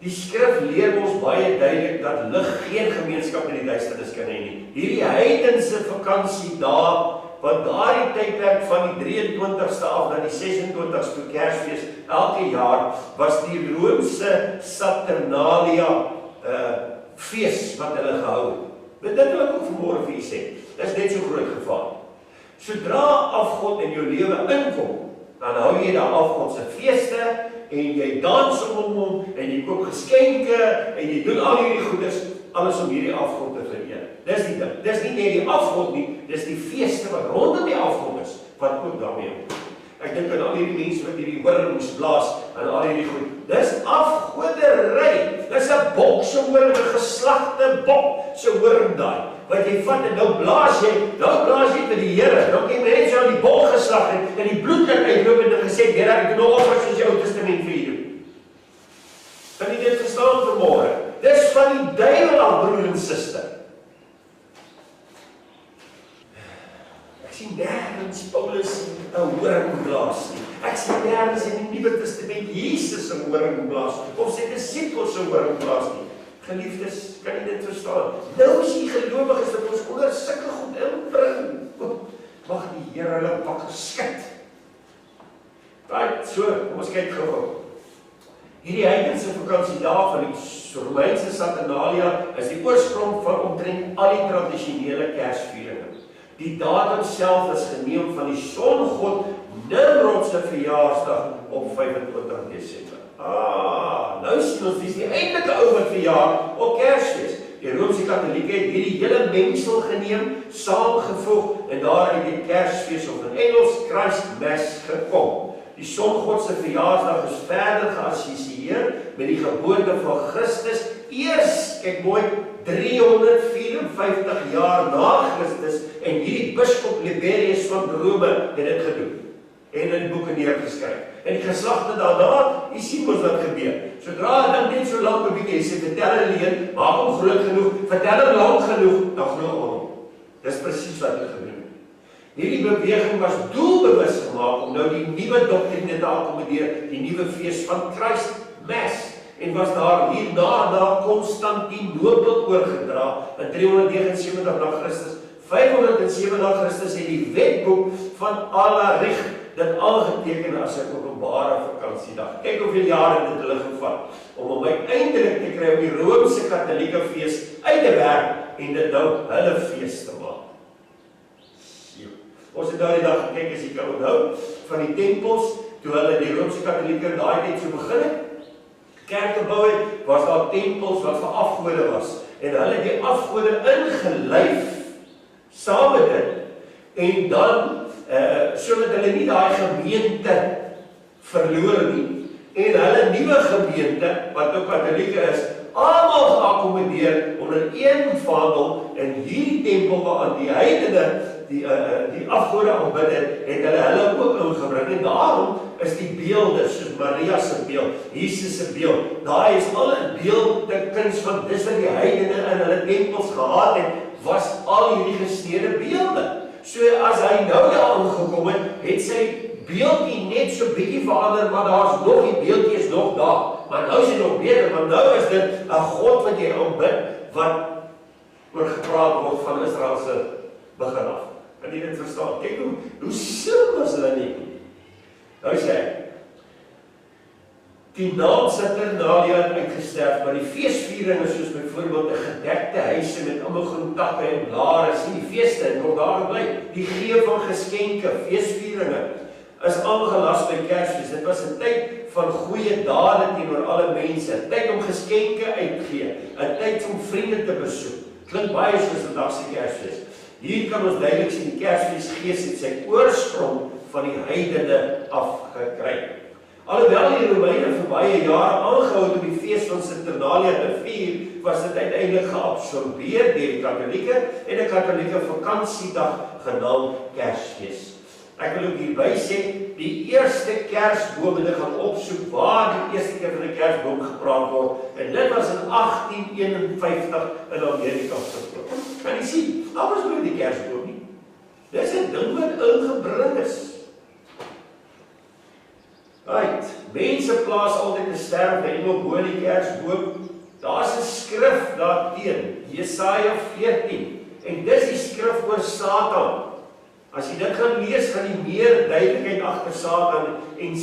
Die skrif leer ons baie duidelik dat lig geen gemeenskap met die duisternis kan hê nie. Hierdie heidense vakansiedae wat daardie tydperk van die 23ste af na die 26ste Kersfees elke jaar was die Romeinse Saturnalia fees wat hulle gehou het. Dit wil ek ook vanmôre vir u sê. Dit is net so groot gevaar. Sodra afgod in jou lewe inkom, dan hou jy daar afgod se feeste en jy dans om hom en jy koop geskenke en jy doen al hierdie goeders, alles om hierdie afgod te vereer. Dis die ding. Dis nie net die afgod nie, dis die feeste wat rondom die afgod is, wat ook daarmee op. Ek dink aan al hierdie mense wat hierdie horings blaas en al hierdie goed. Dis afgodery. Dis 'n bok se horing, 'n geslagte bok se horing daai. Wat jy vat en nou blaas jy vir die Here. Nou kyk mense aan die bok geslag en die bloed kan uitloop en hulle gesê, Here, ek doen offers soos die Ou Testament vir u doen. Kan jy dit verstaan vanmôre? Dis van die duiwel af, broer en suster. Ek sien nergens Paulus 'n horing blaas nie. Ek sien nergens in die Nuwe Testament Jesus 'n horing blaas of sy disippels 'n horing blaas nie. Geliefdes, kan jy dit verstaan? Nou is die gelowiges wat ons onder sulke goed inbring. Mag die Here hulle wakker skud. Right, so, kom ons kyk gou. Hierdie heidense vakansiedae van die Romeinse Saturnalia is die oorsprong van omtrent al die tradisionele Kersvieringe. Die datum self is geneem van die songod Nimrod se verjaarsdag op 25 Desember. Nou sien ons dis die eindelike ou wat verjaar op Kersfees. Die Romeinse Katolieke het hierdie hele mengsel geneem, saamgevoeg en daar het die Kersfees of in Engels Christmas gekom. Die songod se verjaarsdag is verder geassosieer met die geboorte van Christus eers, kyk mooi, 354 jaar na Christus en hierdie biskop Liberius van Rome het dit gedoen en in boeke neergeskryf. En die geslagte daarna, jy sien mos wat gebeur. Sodra dan net so lank 'n bietjie sê, vertel hulle een, maak hom groot genoeg, vertel hom lank genoeg, dan glo hom. Dis presies wat hulle gedoen het. Hierdie beweging was doelbewus gemaak om nou die nuwe doktrine te akkommodeer, die nuwe fees van Christmas. En was daar hierna na Konstantinopel oorgedra in 379 na Christus. 507 na Christus het die wetboek van Alaric dit aangeteken as 'n openbare vakansiedag. Kyk hoeveel jare dit hulle gevat om hom uiteindelik te kry om die Romeinse Katolieke fees uit te werk en dit nou hulle fees te maak. Ons het daardie dag gekyk, as jy kan onthou, van die tempels, toe hulle die Romeinse Katolieke daai net so begin het, kerk gebou het, was daar tempels wat vir afgode was. En hulle het die afgode ingelyf saam met dit. En dan, sodat hulle nie daai gemeente verloor nie. En hulle nuwe gemeente, wat ook Katolieke is, almal geakkommodeer onder een vaandel in hierdie tempel waaraan die heidene die afgode aanbid het hulle ook ingebring. En daarom is die beelde, soos Maria se beeld, Jesus se beeld, daai is al 'n beeldekuns van dis wat die heidene in hulle tempels gehad het, was al hierdie gesneede beelde. So as hy nou daar aangekom het, het sy beeldjie net so bietjie verander, maar daar's nog die beeldjie is nog daar. Maar nou is dit nog beter, want nou is dit 'n God wat jy aanbid, wat oor gepraat word van Israel se begin af. Kan jy dit verstaan? Kyk hoe slim was hulle nie. Nou sê die naam Saturnalia het uitgesterf, maar die feesvieringe soos byvoorbeeld 'n gedekte huise met almal groen takke en blare, sien die feeste het nog daar gebly. Die gee van geskenke, feesvieringe is aangelas by Kersfees. Dit was 'n tyd van goeie dade teenoor alle mense, 'n tyd om geskenke uitgee, 'n tyd om vriende te besoek. Klink baie soos vandag se Kersfees. Hier kan ons duidelik sien die Kersfeesgees het sy oorsprong van die heidene afgekry. Alhoewel die Romeine vir baie jare aangehou het om die fees van Saturnalia te vier, was dit uiteindelik geabsorbeer deur die Katolieke en 'n Katolieke vakansiedag genaamd Kersfees. Ek wil ook hierby sê, die eerste Kersboom, en ek gaan opsoek waar die eerste keer van 'n Kersboom gepraat word, en dit was in 1851 in Amerika gekoop. Kan jy sien, anders moet die Kersboom nie. Dis 'n ding wat ingebring is. Right, mense plaas altyd 'n ster by iemand bo die Kersboom. Daar's 'n skrif daarteen, Jesaja 14, en dis die skrif oor Satan. As jy dit gaan lees, gaan jy meer duidelikheid agter Satan en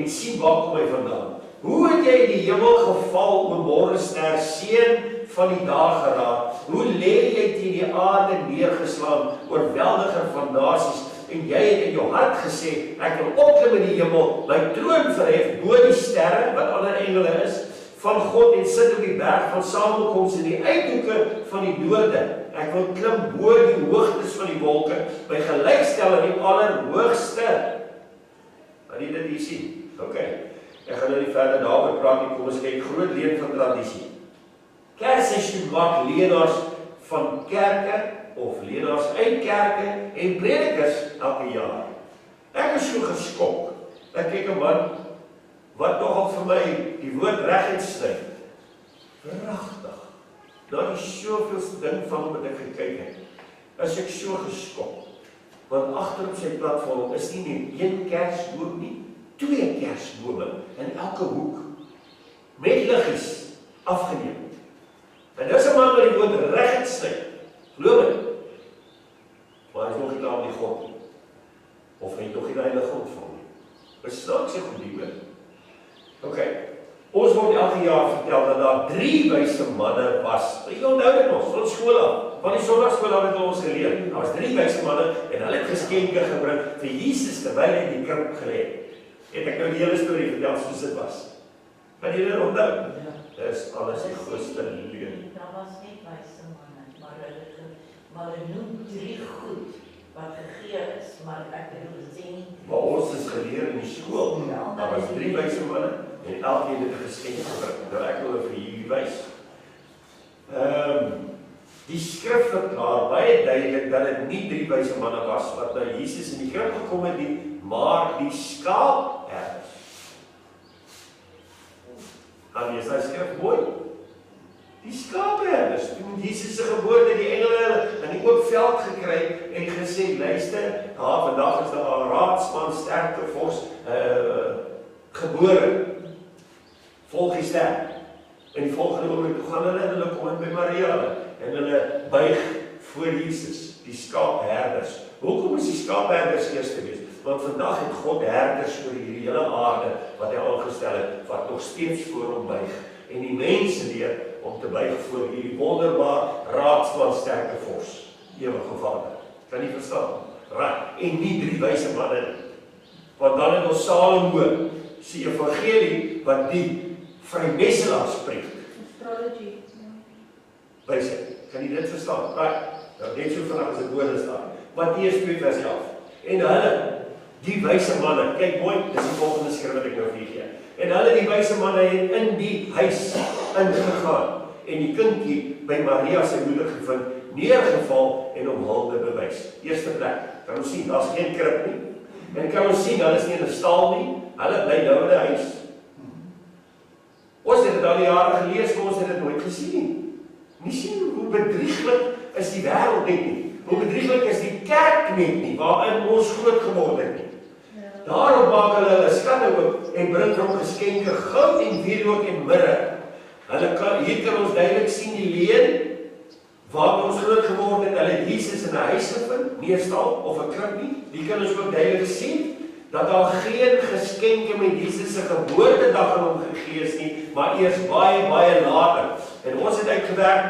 sien waar kom hy vandaan. Hoe het jy die hemel geval, o morgenster, seun van die dag geraak? Hoe lê jy teen die aarde neergeslaan, oorweldiger van nasies? En jy het in jou hart gesê, ek wil opklim in die hemel, my troon verhef bo die sterre, wat ander engele is, van God en sit op die berg van samekoms in die uithoeke van die doode. Ek wil klim bo die hoogtes van die wolke, by gelykstel aan die allerhoogste. Wat jy dit hier sien? Ok, ek gaan nou nie verder daaroor praat nie, kom ons kyk groot leen van tradisie. Kersseisoen maak leenaars van kerke, of leenaars uit kerke en predikers elke jaar. Ek is so geskok. Ek kyk 'n man wat nogal vir my die woord reguit sny. Verragtig. Daar is soveel ding van hom wat ek gekyk het. Is ek so geskok. Want agter op sy platform is nie net een kersboom nie, 2 kersbome in elke hoek. Met liggies afgeneem. En dis 'n man wat die woord reguit sny. Glo my. Maar hy is nog nie klaar met die God nie. Of hy het nog nie die Heilige ontvang nie. Verstaan sy goed die woord? Ok, ons word elke jaar vertel dat daar 3 wyse manne was. Jy onthou dit nog, ons skool af. Van die Sondagskool af het ons geleer. Daar was 3 wyse manne en hulle het geskenke gebring vir Jesus terwyl hy in die krib gelê het. Het ek nou die hele storie vertel soos dit was. Kan jy dit onthou? Ja. Dis alles die grootste leuen. Daar was nie wyse manne, maar hulle noem 3 goed wat gegee is, maar ek bedoel sê nie. Maar ons is geleer in die skool. Daar was 3 wyse manne en elkeen het 'n geskenk gebring. Nou ek wil vir julle wys. Die skrif verklaar baie duidelik dat dit nie 3 wyse manne was wat na Jesus in die krib gekom het nie, maar die skaapherders. Dan is hy skrif mooi. Die skaapherders, toen Jesus se geboorte, die engele in die oop veld gekry en gesê, luister, vandag is daar 'n raadsman sterkte vors gebore. Volg die ster. En die volgende oomblik gaan hulle kom in by Maria en hulle buig voor Jesus, die skaapherders. Hoekom is die skaapherders eers gewees? Want vandag het God herders oor hierdie hele aarde wat hy aangestel het, wat nog steeds voor hom buig. En die mense leer om te buig voor hierdie wonderbaar raadsman sterke vors, ewige Vader. Kan nie verstaan? En nie 3 wyse manne nie. Want dan het ons Salomo se evangelie wat die vrymesselaar spreek. Tradisie. Wyse, kan jy dit verstaan? Nou net so vinnig as dit woorde staan. Matteus 2 vers 11. En hulle, die wyse manne, kyk mooi, dis die volgende skrif wat ek nou vir julle gee. En hulle, die wyse manne, het in die huis ingegaan en die kindjie by Maria sy moeder gevind, neergeval en hom hulde bewys. Eerste plek, kan ons sien, daar's geen krib nie. En kan ons sien, hulle is nie in 'n stal nie, hulle bly nou in 'n huis. Ons het dit al die jare gelees, maar ons het dit nooit gesien nie. Nie sien hoe bedrieglik is die wêreld net nie. Hoe bedrieglik is die kerk net nie, waarin ons groot geword het nie. Daarom maak hulle 'n skatte oop en bring hom geskenke goud en wierook en mirre. Hier kan ons duidelik sien die leuen waar ons groot geword het. Hulle het Jesus in 'n huis gevind, nie 'n stal of 'n krib nie. Die kan ons ook duidelik sien. dat daar geen geskenke met Jesus se geboortedag aan hom gegee is nie, maar eers baie, baie later. En ons het uitgewerk,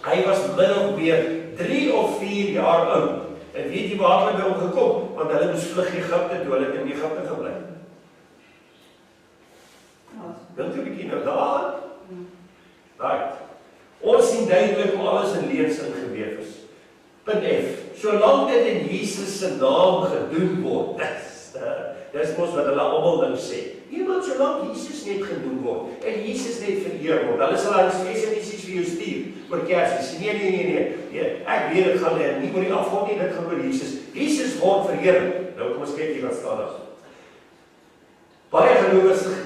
hy was min of meer 3 of 4 jaar oud. En weet jy waar hulle by hom gekom? Want hulle moes vlug Egipte toe, hulle het in Egipte gebly. Dink 'n bietjie nou daar? Right. Ons sien duidelik hoe alles in leuns ingeweef is. Punt F. Solank dit in Jesus se naam gedoen word, dis mos wat hulle almal nou sê. Iemand solank Jesus net genoem word en Jesus net vereer word. Hulle sal hulle spesifies vir jou stuur oor Kersfees. Nee. Ek weet dit gaan nie oor die afgod nie, dit gaan oor Jesus. Jesus word verheerlik. Nou kom ons kyk hier wat staan daar. Baie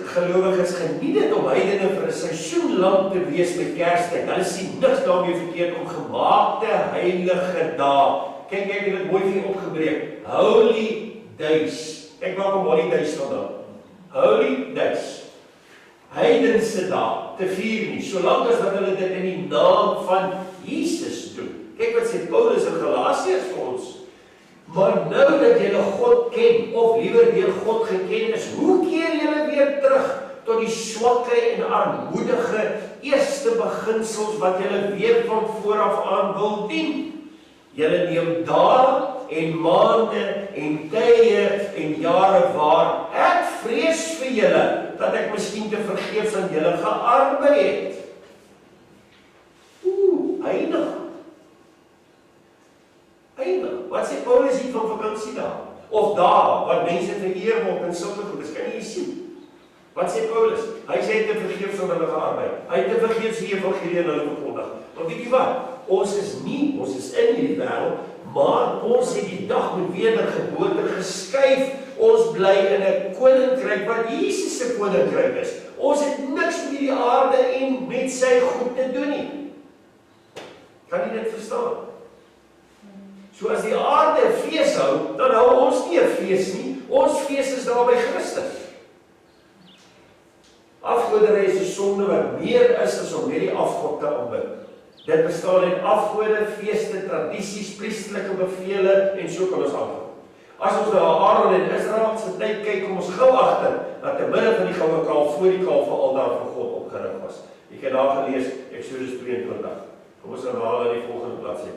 gelowiges geniet dit om heidene vir 'n seisoen lank te wees met Kerstyd. Hulle sien niks daarmee verkeerd om gemaakte heilige dae. Kyk, ek het dit mooi vir jou opgebreek. Holy days. Ek maak hom holy days vandaan. Holy days. Heidense dae te vier nie, solank as wat hulle dit in die naam van Jesus doen. Kyk wat sê Paulus in Galasiërs vir ons. Maar nou dat julle God ken, of liewer deur God geken is, hoe keer julle weer terug tot die swakke en armoedige eerste beginsels wat julle weer van vooraf aan wil dien? Julle neem dae en maande en tye en jare waar. Ek vrees vir julle dat ek miskien te vergeefs aan julle gearbei het. Heilig. Wat sê Paulus hier van vakansiedae? Of dae wat mense vereer word en sulke goed, dis kan jy sien. Wat sê Paulus? Hy sê te vergeefs aan hulle gearbei. Hy het te vergeefs die evangelie aan hulle verkondig. Maar weet jy wat? Ons is in hierdie wêreld, maar ons het die dag met wedergeboorte geskuif. Ons bly in 'n koninkryk wat Jesus se koninkryk is. Ons het niks met die aarde en met sy goed te doen nie. Kan jy dit verstaan? So as die aarde 'n fees hou, dan hou ons nie 'n fees nie. Ons fees is daar by Christus. Afgoderry is 'n sonde wat meer is as om net die afgod te aanbid. Dit bestaan uit afgode, feeste, tradisies, priesterlike bevele en so kan ons aangaan. As ons na Aaron en Israel se tyd kyk, kom ons gou agter dat te midde van die goue kalf voor die kalf vir aldaar vir God opgerig was. Ek het daar gelees Eksodus 22. Kom ons gaan haal aan die volgende bladsy.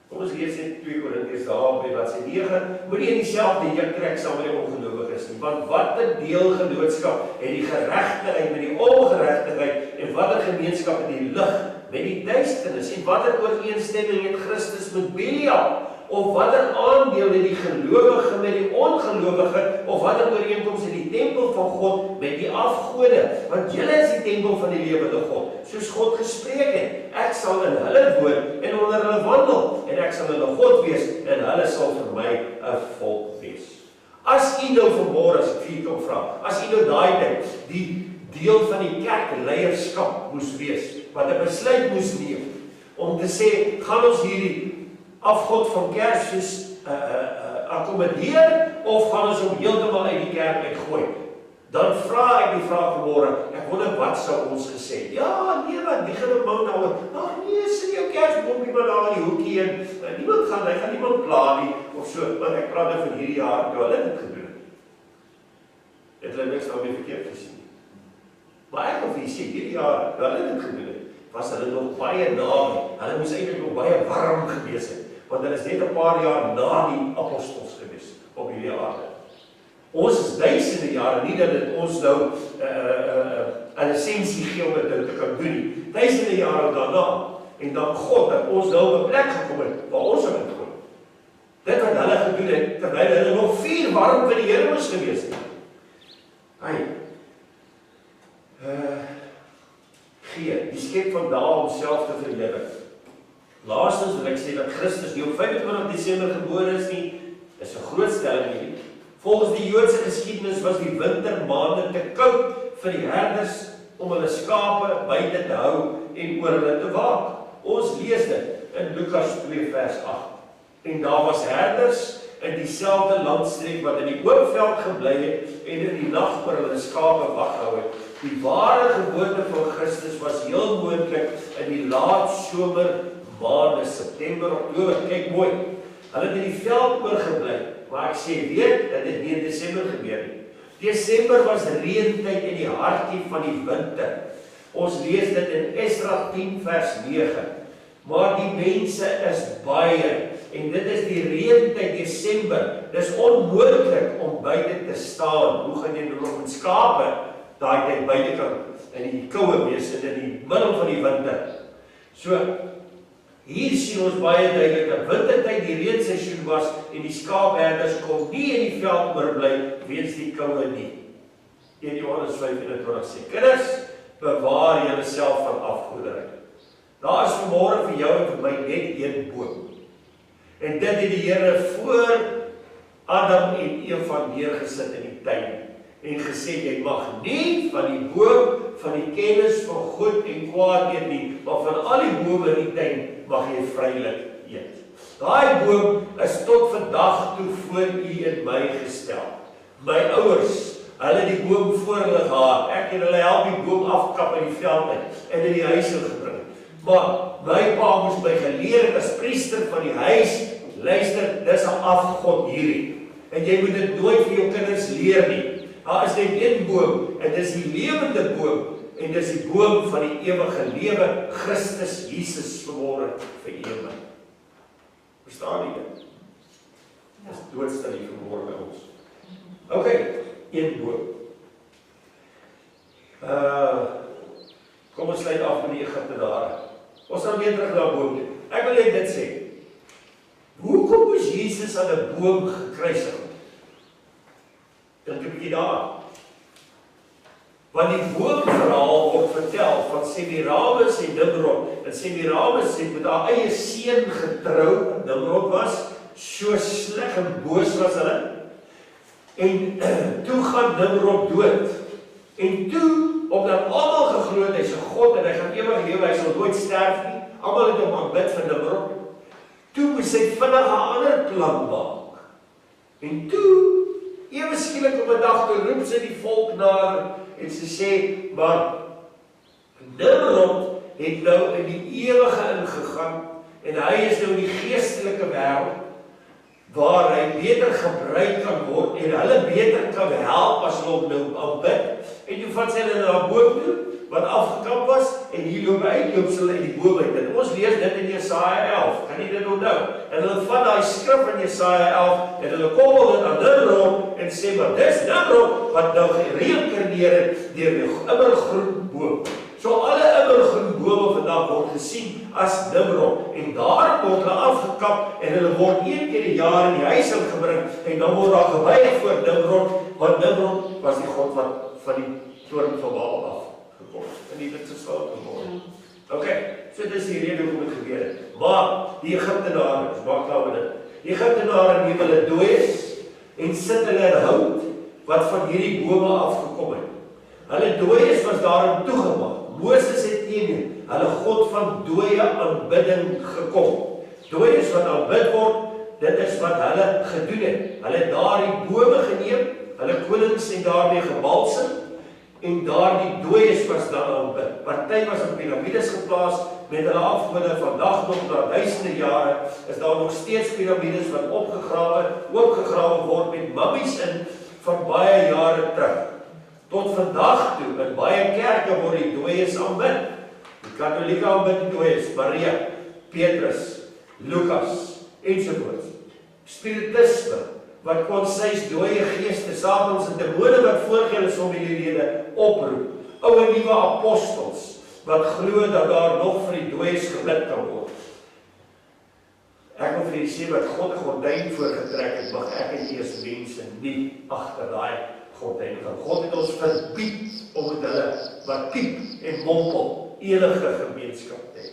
Kom ons lees net 2 Korintiërs daar by bladsy 9. Moenie in dieselfde juk trek saam met die ongelowiges nie, want watter deelgenootskap het die geregtigheid met die ongeregtigheid en watter gemeenskap het die lig met die duisternis en watter ooreenstemming het Christus met Belial? Of watter aandeel het die gelowige met die ongelowige, of watter ooreenkoms het die tempel van God met die afgode? Want julle is die tempel van die lewende God, soos God gespreek het. Ek sal in hulle woon en onder hulle wandel, en ek sal hulle God wees, en hulle sal vir my 'n volk wees. As u nou vanmôre, as ek vir u kom vra, as u nou daai tyd die deel van die kerkleierskap moes wees, wat 'n besluit moes neem, om te sê, gaan ons hierdie afgod van Kersfees akkommodeer, of gaan ons hom heeltemal uit die kerk uitgooi? Dan vra ek die vraag vanmôre, ek wonder wat sou ons gesê? Ja, nee wat, wie gaan op mou nou? Ag nee, sit jou kersbompie maar daar in die hoekie en niemand gaan niemand pla nie, of so, want ek praat nou van hierdie jaar, toe hulle dit gedoen het. Het hulle niks daarmee verkeerd gesien. Maar ek wil vir jy sê, hierdie jaar, toe hulle dit gedoen het, was hulle nog baie naby. Hulle moes eintlik nog baie warm gewees het, want hulle is net 'n paar jaar na die apostels gewees op hierdie aarde. Ons is duisende jare, nie dat dit ons nou 'n lisensie gee om dit te kan doen nie. Duisende jare daarna, en dan God, dat ons nou op 'n plek gekom het, waar ons in kom. Dit wat hulle gedoen het, terwyl hulle nog 4 warm vir die Here moes gewees het. Die skep van dae homself te verheerlik. Laastens wil ek sê dat Christus nie op 25 Desember gebore is nie, is 'n groot stelling hierdie. Volgens die Joodse geskiedenis was die wintermaande te koud vir die herders om hulle skape buite te hou en oor hulle te waak. Ons lees dit in Lukas 2 vers 8. En daar was herders in dieselfde landstreek wat in die oop veld gebly het en in die nag vir hulle skape wag gehou het. Die ware geboorte van Christus was heel moontlik in die laat somer maande, September, Oktober, kyk mooi. Hulle het in die veld oorgebly, maar ek sê weet, dat dit nie in Desember gebeur nie. Desember was reentyd in die hartjie van die winter. Ons lees dit in Esdra 10 vers 9. Maar die mense is baie, en dit is die reentyd Desember. Dis onmoontlik om buite te staan. Hoe gaan jy nog met skape daai tyd buite kan in die koue wees en in die middel van die winter? So, hier sien ons baie duidelik dat wintertyd die reenseisoen was en die skaapherders kon nie in die veld oorbly weens die koue nie. 1 Johannes 5:21 sê, kinders, bewaar julleself van afgoderry. Daar is vanmôre vir jou en vir my net een boom. En dit het die Here voor Adam en Eva neergesit in die tuin en gesê, jy mag nie van die boom van die kennis van goed en kwaad eet nie, maar van al die bome in die tuin mag jy vrylik eet. Daai boom is tot vandag toe voor u en my gestel. My ouers, hulle het die boom voor hulle gehad. Ek en hulle help die boom afkap in die veld uit en in die huis gebring. Maar my pa moes my geleer het as priester van die huis, luister, dis 'n afgod hierdie. En jy moet dit nooit vir jou kinders leer nie. Daar is net een boom en dis die lewende boom en dis die boom van die ewige lewe, Christus Jesus vanmôre vir ewig. Verstaan jy dit? Dis doodstil hier vanmôre by ons. OK, een boom. Kom ons sluit af met die Egiptenare. Ons gaan weer terug na boom toe. Ek wil net dit sê. Hoekom moes Jesus aan 'n boom gekruisig word? Dink 'n bietjie daar. Want die boomverhaal word vertel van Semiramis en Nimrod. En Semiramis het met haar eie seun getrou, Nimrod was, so sleg en boos was hulle. En toe gaan Nimrod dood. En toe, omdat almal geglo het hy's 'n God en hy gaan ewig lewe, hy sal nooit sterf nie. Almal het hom aanbid vir Nimrod. Toe moes hy vinnig 'n ander plan maak. En toe, ewe skielik op 'n dag toe roep sy die volk na en sy sê, maar Nimrod het nou in die ewige ingegaan en hy is nou in die geestelike wêreld waar hy beter gebruik kan word en hulle beter kan help as hulle hom nou aanbid. En toe vat sy hulle na 'n boom toe wat afgekamp was en hier loop hy uit, loop sy uit die boom uit. En ons lees dit in Jesaja 11. Kan jy dit onthou? En hulle vat daai skrif in Jesaja 11 en hulle koppel dit aan Nimrod en sê, maar dis Nimrod wat nou gereïnkarneer het deur die immergroen boom. So alle immergroen bome vandag word gesien as Nimrod en daar word hulle afgekap en hulle word een keer 'n jaar in die huis ingebring en dan word daar gebuig voor Nimrod, want Nimrod was die god wat van die toorn van Baal afgekom het. En die wit geslaan geword. OK, so dis die rede hoekom dit gebeur het. Maar die Egiptenare, ons maak klaar met dit. Die Egiptenare neem hulle dooies en sit hulle in hout wat van hierdie bome afgekom het. Hulle dooies was daarin toegemaak. Moses het teen hulle God van dooie aanbidding gekom. Dooies wat aanbid word, dit is wat hulle gedoen het. Hulle het daardie bome geneem, hulle konings en daarmee gebalsem en daardie dooies was dan aanbid. Party was op piramides geplaas met hulle afgode. Vandag nog na duisende jare is daar nog steeds piramides wat oopgegrawe word met mummies in van baie jare terug. Tot vandag toe, in baie kerke word die dooies aanbid. Die Katolieke aanbid die dooies, Maria, Petrus, Lukas, ensovoorts. Spiritisme, wat konseis dooie geeste, Satans en demone wat voorgeel is om die lede oproep. Ou en nuwe apostels, wat glo dat daar nog vir die dooies gebid kan word. Ek wil vir julle sê wat God 'n gordyn voorgetrek het, mag ek en jy as mense nie agter daai gordyn gaan. God het ons verbied om met hulle wat piep en mompel enige gemeenskap te hê.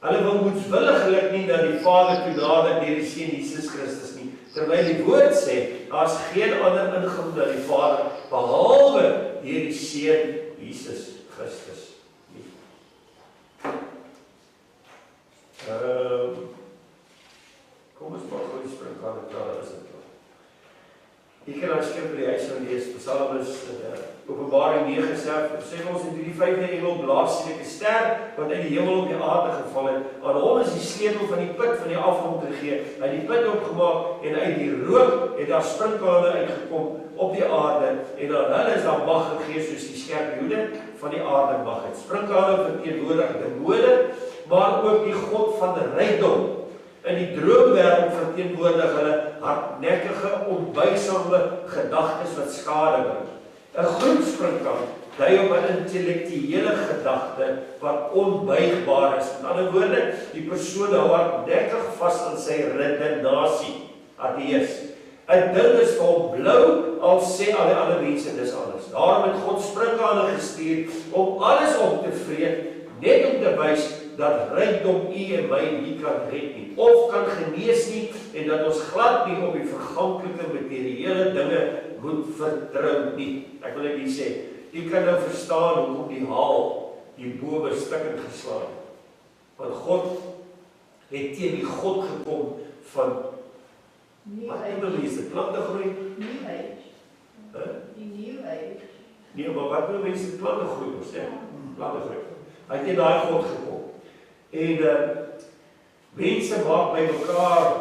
Hulle wil moedswilliglik nie na die Vader toe nader deur die Seun Jesus Christus nie. Terwyl die woord sê, daar's geen ander ingang na die Vader behalwe deur die Seun Jesus Christus nie. Kom ons maak gou die springkane klaar, is dit klaar. Jy kan nou skrif by die huis van lees, Psalms, Openbaring 9 sê ons in die 5de engel blaas sien ek 'n ster wat uit die hemel op die aarde geval het. Aan hom is die sleutel van die put van die afgrond gegee. Hy het die put opgemaak en uit die rook het daar sprinkane uitgekom op die aarde en aan hulle is daar mag gegee soos die skerpioene van die aarde mag het. Sprinkane verteenwoordig demone, maar ook die God van die rykdom. In die droomwêreld verteenwoordig hulle hardnekkige, onbuigsame gedagtes wat skade bring. 'n Groot sprinkaan dui op 'n intellektuele gedagte wat onbuigbaar is. Met ander woorde, die persoon hou hardnekkig vas aan sy redenasie. Ateïs. 'n Ding is vir hom blou, al sê al die ander mense dis anders. Daarom het God sprinkane gestuur om alles op te vreet, net om te wys dat rykdom u en my nie kan red nie, of kan genees nie, en dat ons glad nie op die verganklike materiële dinge moet vertrou nie. Ek wil net hier sê, u kan nou verstaan hoekom die haal die bome stukkend geslaan het. Want God het teen die God gekom van wat noem mense, plante groei? New Age. Die New Age. Nee, maar wat noem mense plante groei? Ons sê, plante groei. Hy het teen daai God gekom. En mense maak by mekaar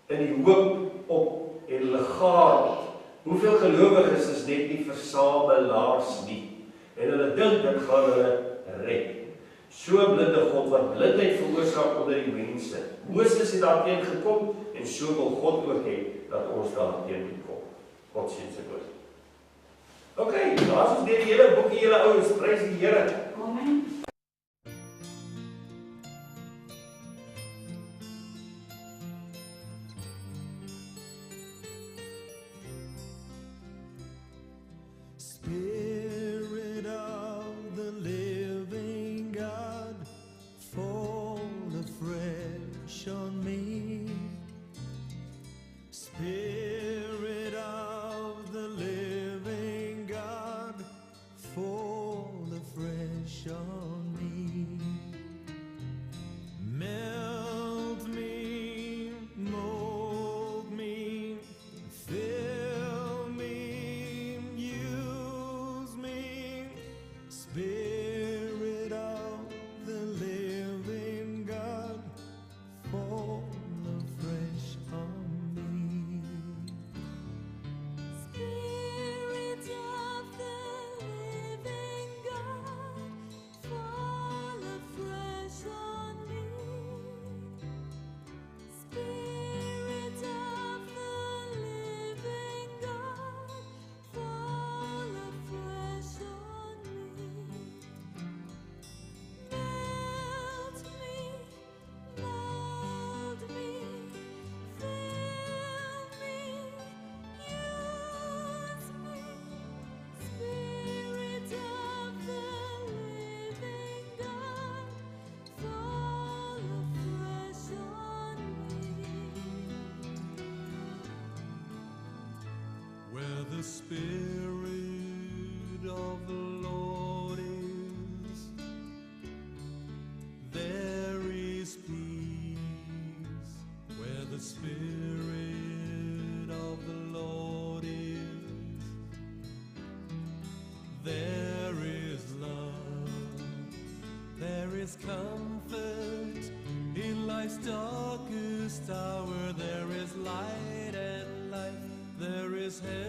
in die hoop op en ligaar. Hoeveel gelowiges is net nie versamelaars nie. En hulle dink dit gaan hulle red. So blinde God wat blindheid veroorsaak onder die mense. Moses het daarteen gekom en so wil God ook hê dat ons daarteen kom. God sien sy woord. OK, laat ons deur die hele boekie julle ouens prys die Here. Amen. Spirit of the living God, fall afresh on me. Spirit of the living God, fall afresh on me. Melt me, mold me, fill me, use me. Spirit of the living God, fall afresh on me. Spirit of the living God, fall afresh on me. Spirit of the living God, fall afresh on me. Melt me, mold me, fill me, use me. Spirit of the living God, fall afresh on me. Where the Spirit of the Lord is, there is peace. Where the Spirit of the Lord is, there is love. There is comfort in life's darkest hour. There is light and life. There is heaven